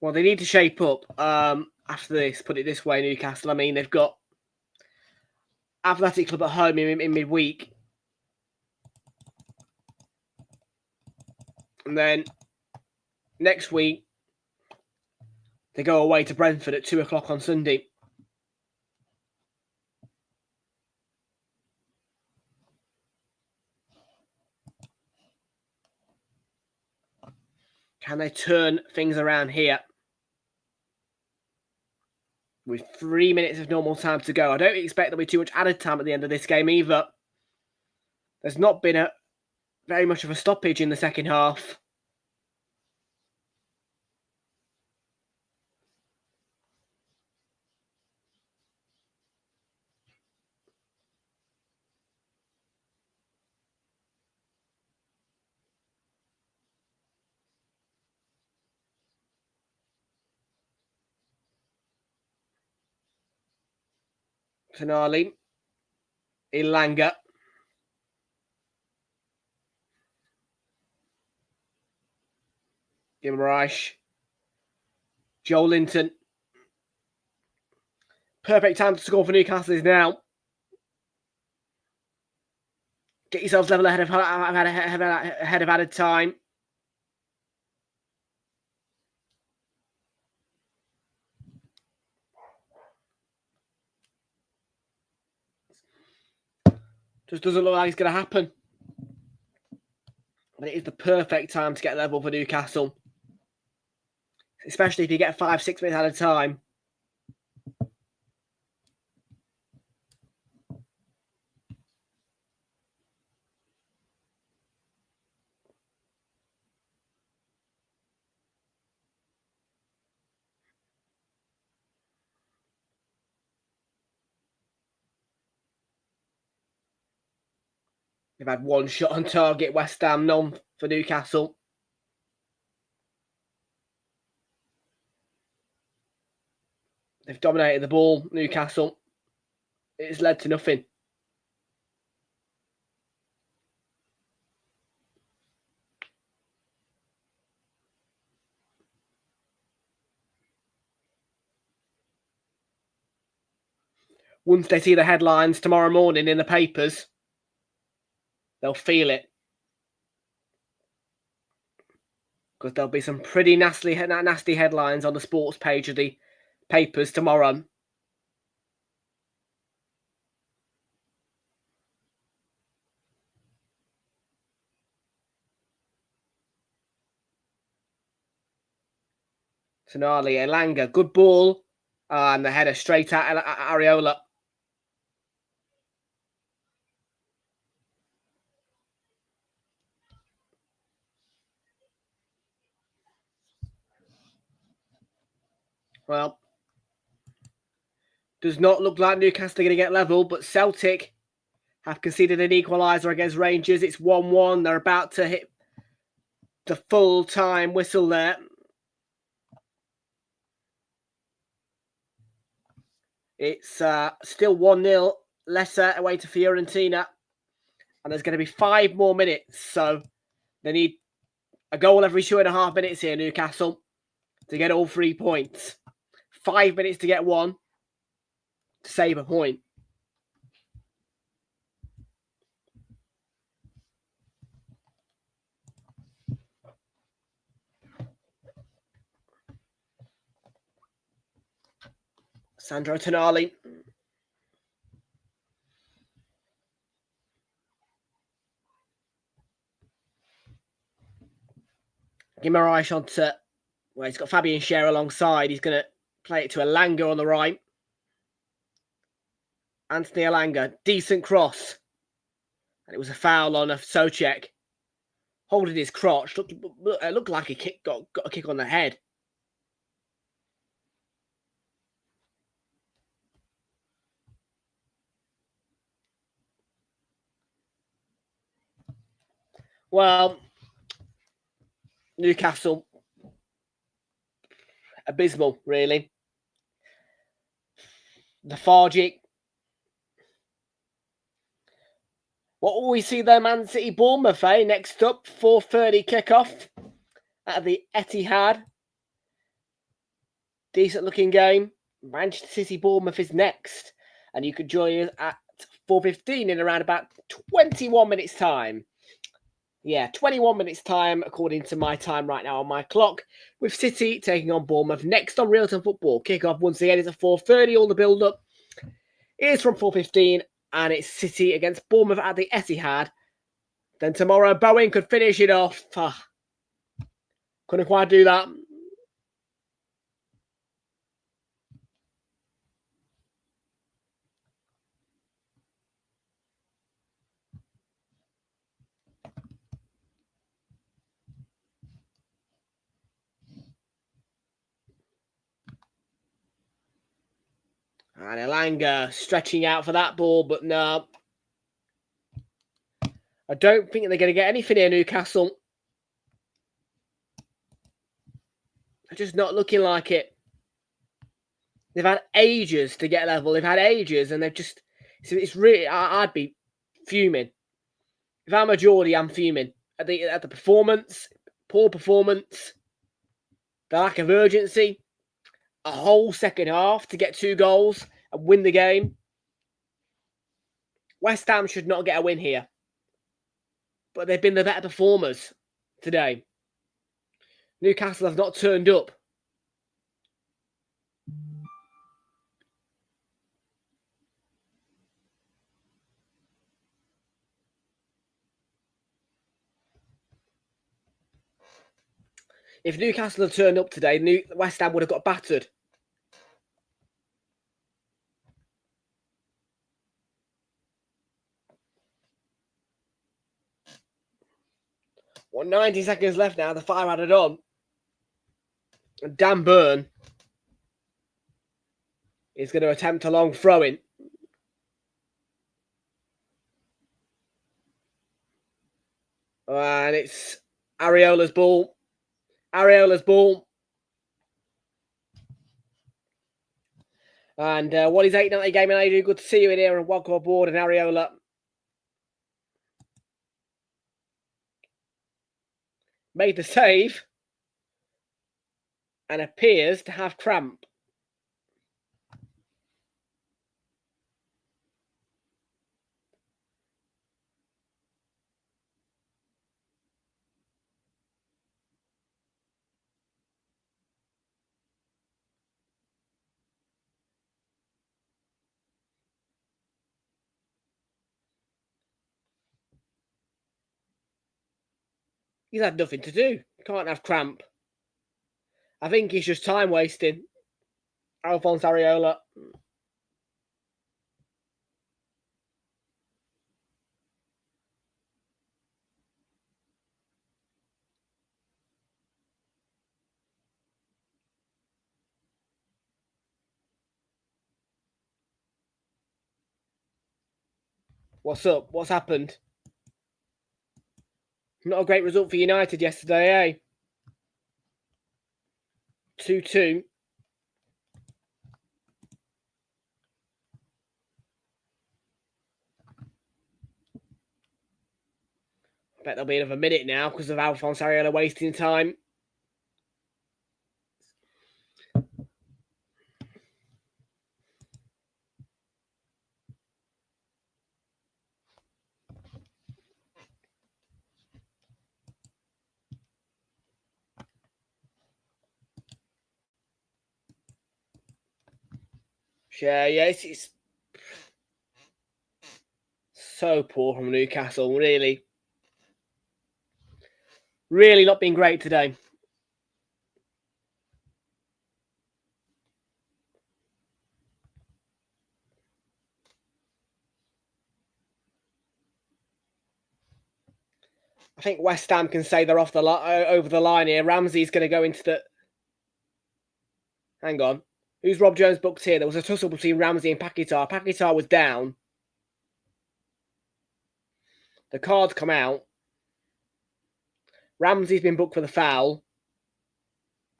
Well, they need to shape up after this, put it this way, Newcastle. I mean, they've got Athletic Club at home in midweek. And then next week, they go away to Brentford at 2 o'clock on Sunday. Can they turn things around here? With 3 minutes of normal time to go. I don't expect there'll be too much added time at the end of this game either. There's not been very much of a stoppage in the second half. Tonali. Ilanga. Guimaraes. Joel Linton. Perfect time to score for Newcastle is now. Get yourselves level ahead of added time. Just doesn't look like it's going to happen. But it is the perfect time to get level for Newcastle. Especially if you get 5-6 minutes at a time. They've had one shot on target, West Ham, none for Newcastle. They've dominated the ball, Newcastle. It's led to nothing. Once they see the headlines tomorrow morning in the papers, they'll feel it. Because there'll be some pretty nasty headlines on the sports page of the papers tomorrow. Tonali, Elanga, good ball. And the header straight at Areola. Well, does not look like Newcastle are going to get level, but Celtic have conceded an equaliser against Rangers. It's 1-1. They're about to hit the full-time whistle there. It's still 1-0. Leicester away to Fiorentina. And there's going to be 5 more minutes. So they need a goal every 2.5 minutes here, Newcastle, to get all 3 points. 5 minutes to get one to save a point. Sandro Tonali. Guimaraes onto, well, he's got Fabian Schär alongside. He's going to play it to Elanga on the right. Anthony Elanga, decent cross. And it was a foul on Souček. Holding his crotch. It looked like he got a kick on the head. Well, Newcastle, abysmal, really. Lethargic. What will we see there, Man City Bournemouth, eh? Next up, 4:30 kickoff at the Etihad. Decent looking game. Manchester City Bournemouth is next. And you could join us at 4:15 in around about 21 minutes time. Yeah, 21 minutes time according to my time right now on my clock, with City taking on Bournemouth next on Realltom Football. Kickoff once again is at 4:30. All the build-up is from 4:15, and it's City against Bournemouth at the Etihad. Then tomorrow, Bowen could finish it off. Couldn't quite do that. And Elanga stretching out for that ball, but no. I don't think they're going to get anything here, Newcastle. They're just not looking like it. They've had ages to get level. They've had ages, and they've just... It's really... I'd be fuming. If I'm a Geordie, I'm fuming. At the performance, poor performance, the lack of urgency, a whole second half to get 2 goals and win the game. West Ham should not get a win here. But they've been the better performers today. Newcastle have not turned up. If Newcastle had turned up today, West Ham would have got battered. Well, 90 seconds left now. The 5 added on. And Dan Burn is going to attempt a long throw-in. And it's Areola's ball. Areola's ball. And what is 8-90 game? And I do good to see you in here and welcome aboard. And Areola made the save and appears to have cramp. He's had nothing to do. Can't have cramp. I think he's just time wasting. Alphonse Areola. What's up? What's happened? Not a great result for United yesterday, eh? 2-2. I bet there'll be another minute now because of Alphonse Areola wasting time. Yeah, it's so poor from Newcastle, really. Really not been great today. I think West Ham can say they're off the over the line here. Ramsey's going to go into the... Hang on. Who's Rob Jones booked here? There was a tussle between Ramsey and Paquetá. Paquetá was down. The card's come out. Ramsey's been booked for the foul.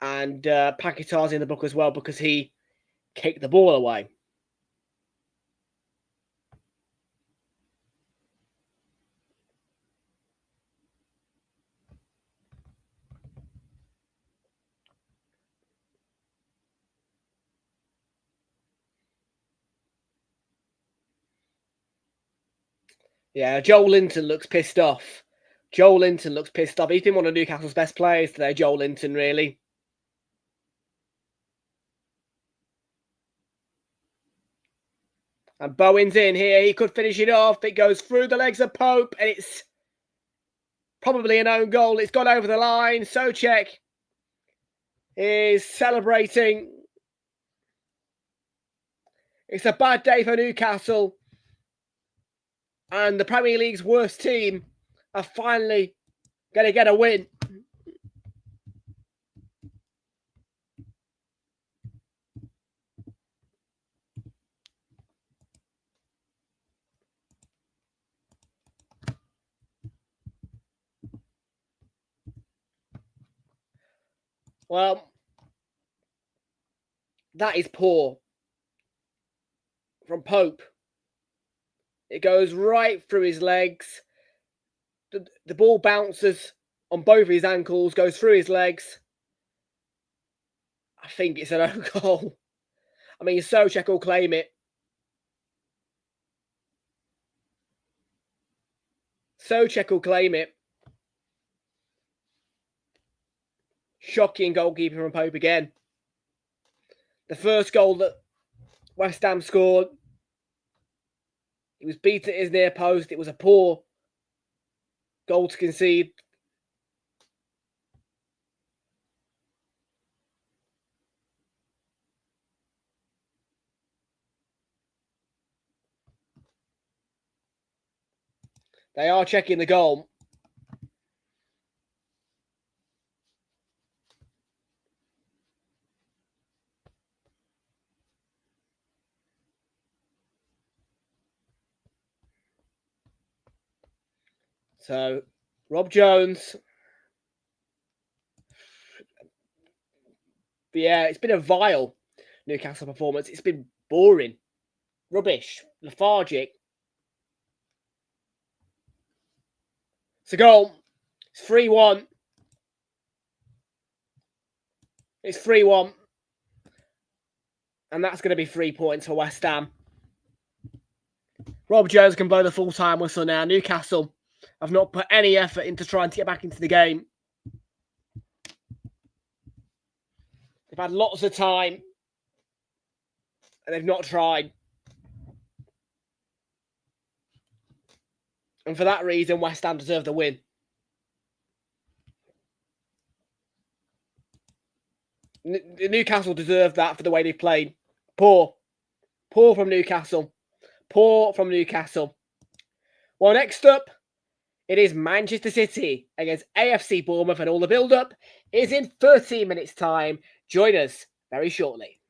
And Paquetá's in the book as well because he kicked the ball away. Yeah, Joel Linton looks pissed off. Joel Linton looks pissed off. He's been one of Newcastle's best players today, Joel Linton, really. And Bowen's in here. He could finish it off. It goes through the legs of Pope, and it's probably an own goal. It's gone over the line. Souček is celebrating. It's a bad day for Newcastle. And the Premier League's worst team are finally going to get a win. Well, that is poor from Pope. It goes right through his legs. The ball bounces on both his ankles, goes through his legs. I think it's an own goal. I mean, Souček will claim it. Souček will claim it. Shocking goalkeeper from Pope again. The first goal that West Ham scored, he was beaten at his near post. It was a poor goal to concede. They are checking the goal. So, Rob Jones. But yeah, it's been a vile Newcastle performance. It's been boring, rubbish, lethargic. It's a goal. It's 3-1. It's 3-1. And that's going to be 3 points for West Ham. Rob Jones can blow the full-time whistle now. Newcastle have not put any effort into trying to get back into the game. They've had lots of time. And they've not tried. And for that reason, West Ham deserve the win. Newcastle deserved that for the way they played. Poor from Newcastle. Poor from Newcastle. Well, next up, it is Manchester City against AFC Bournemouth, and all the build-up is in 13 minutes' time. Join us very shortly.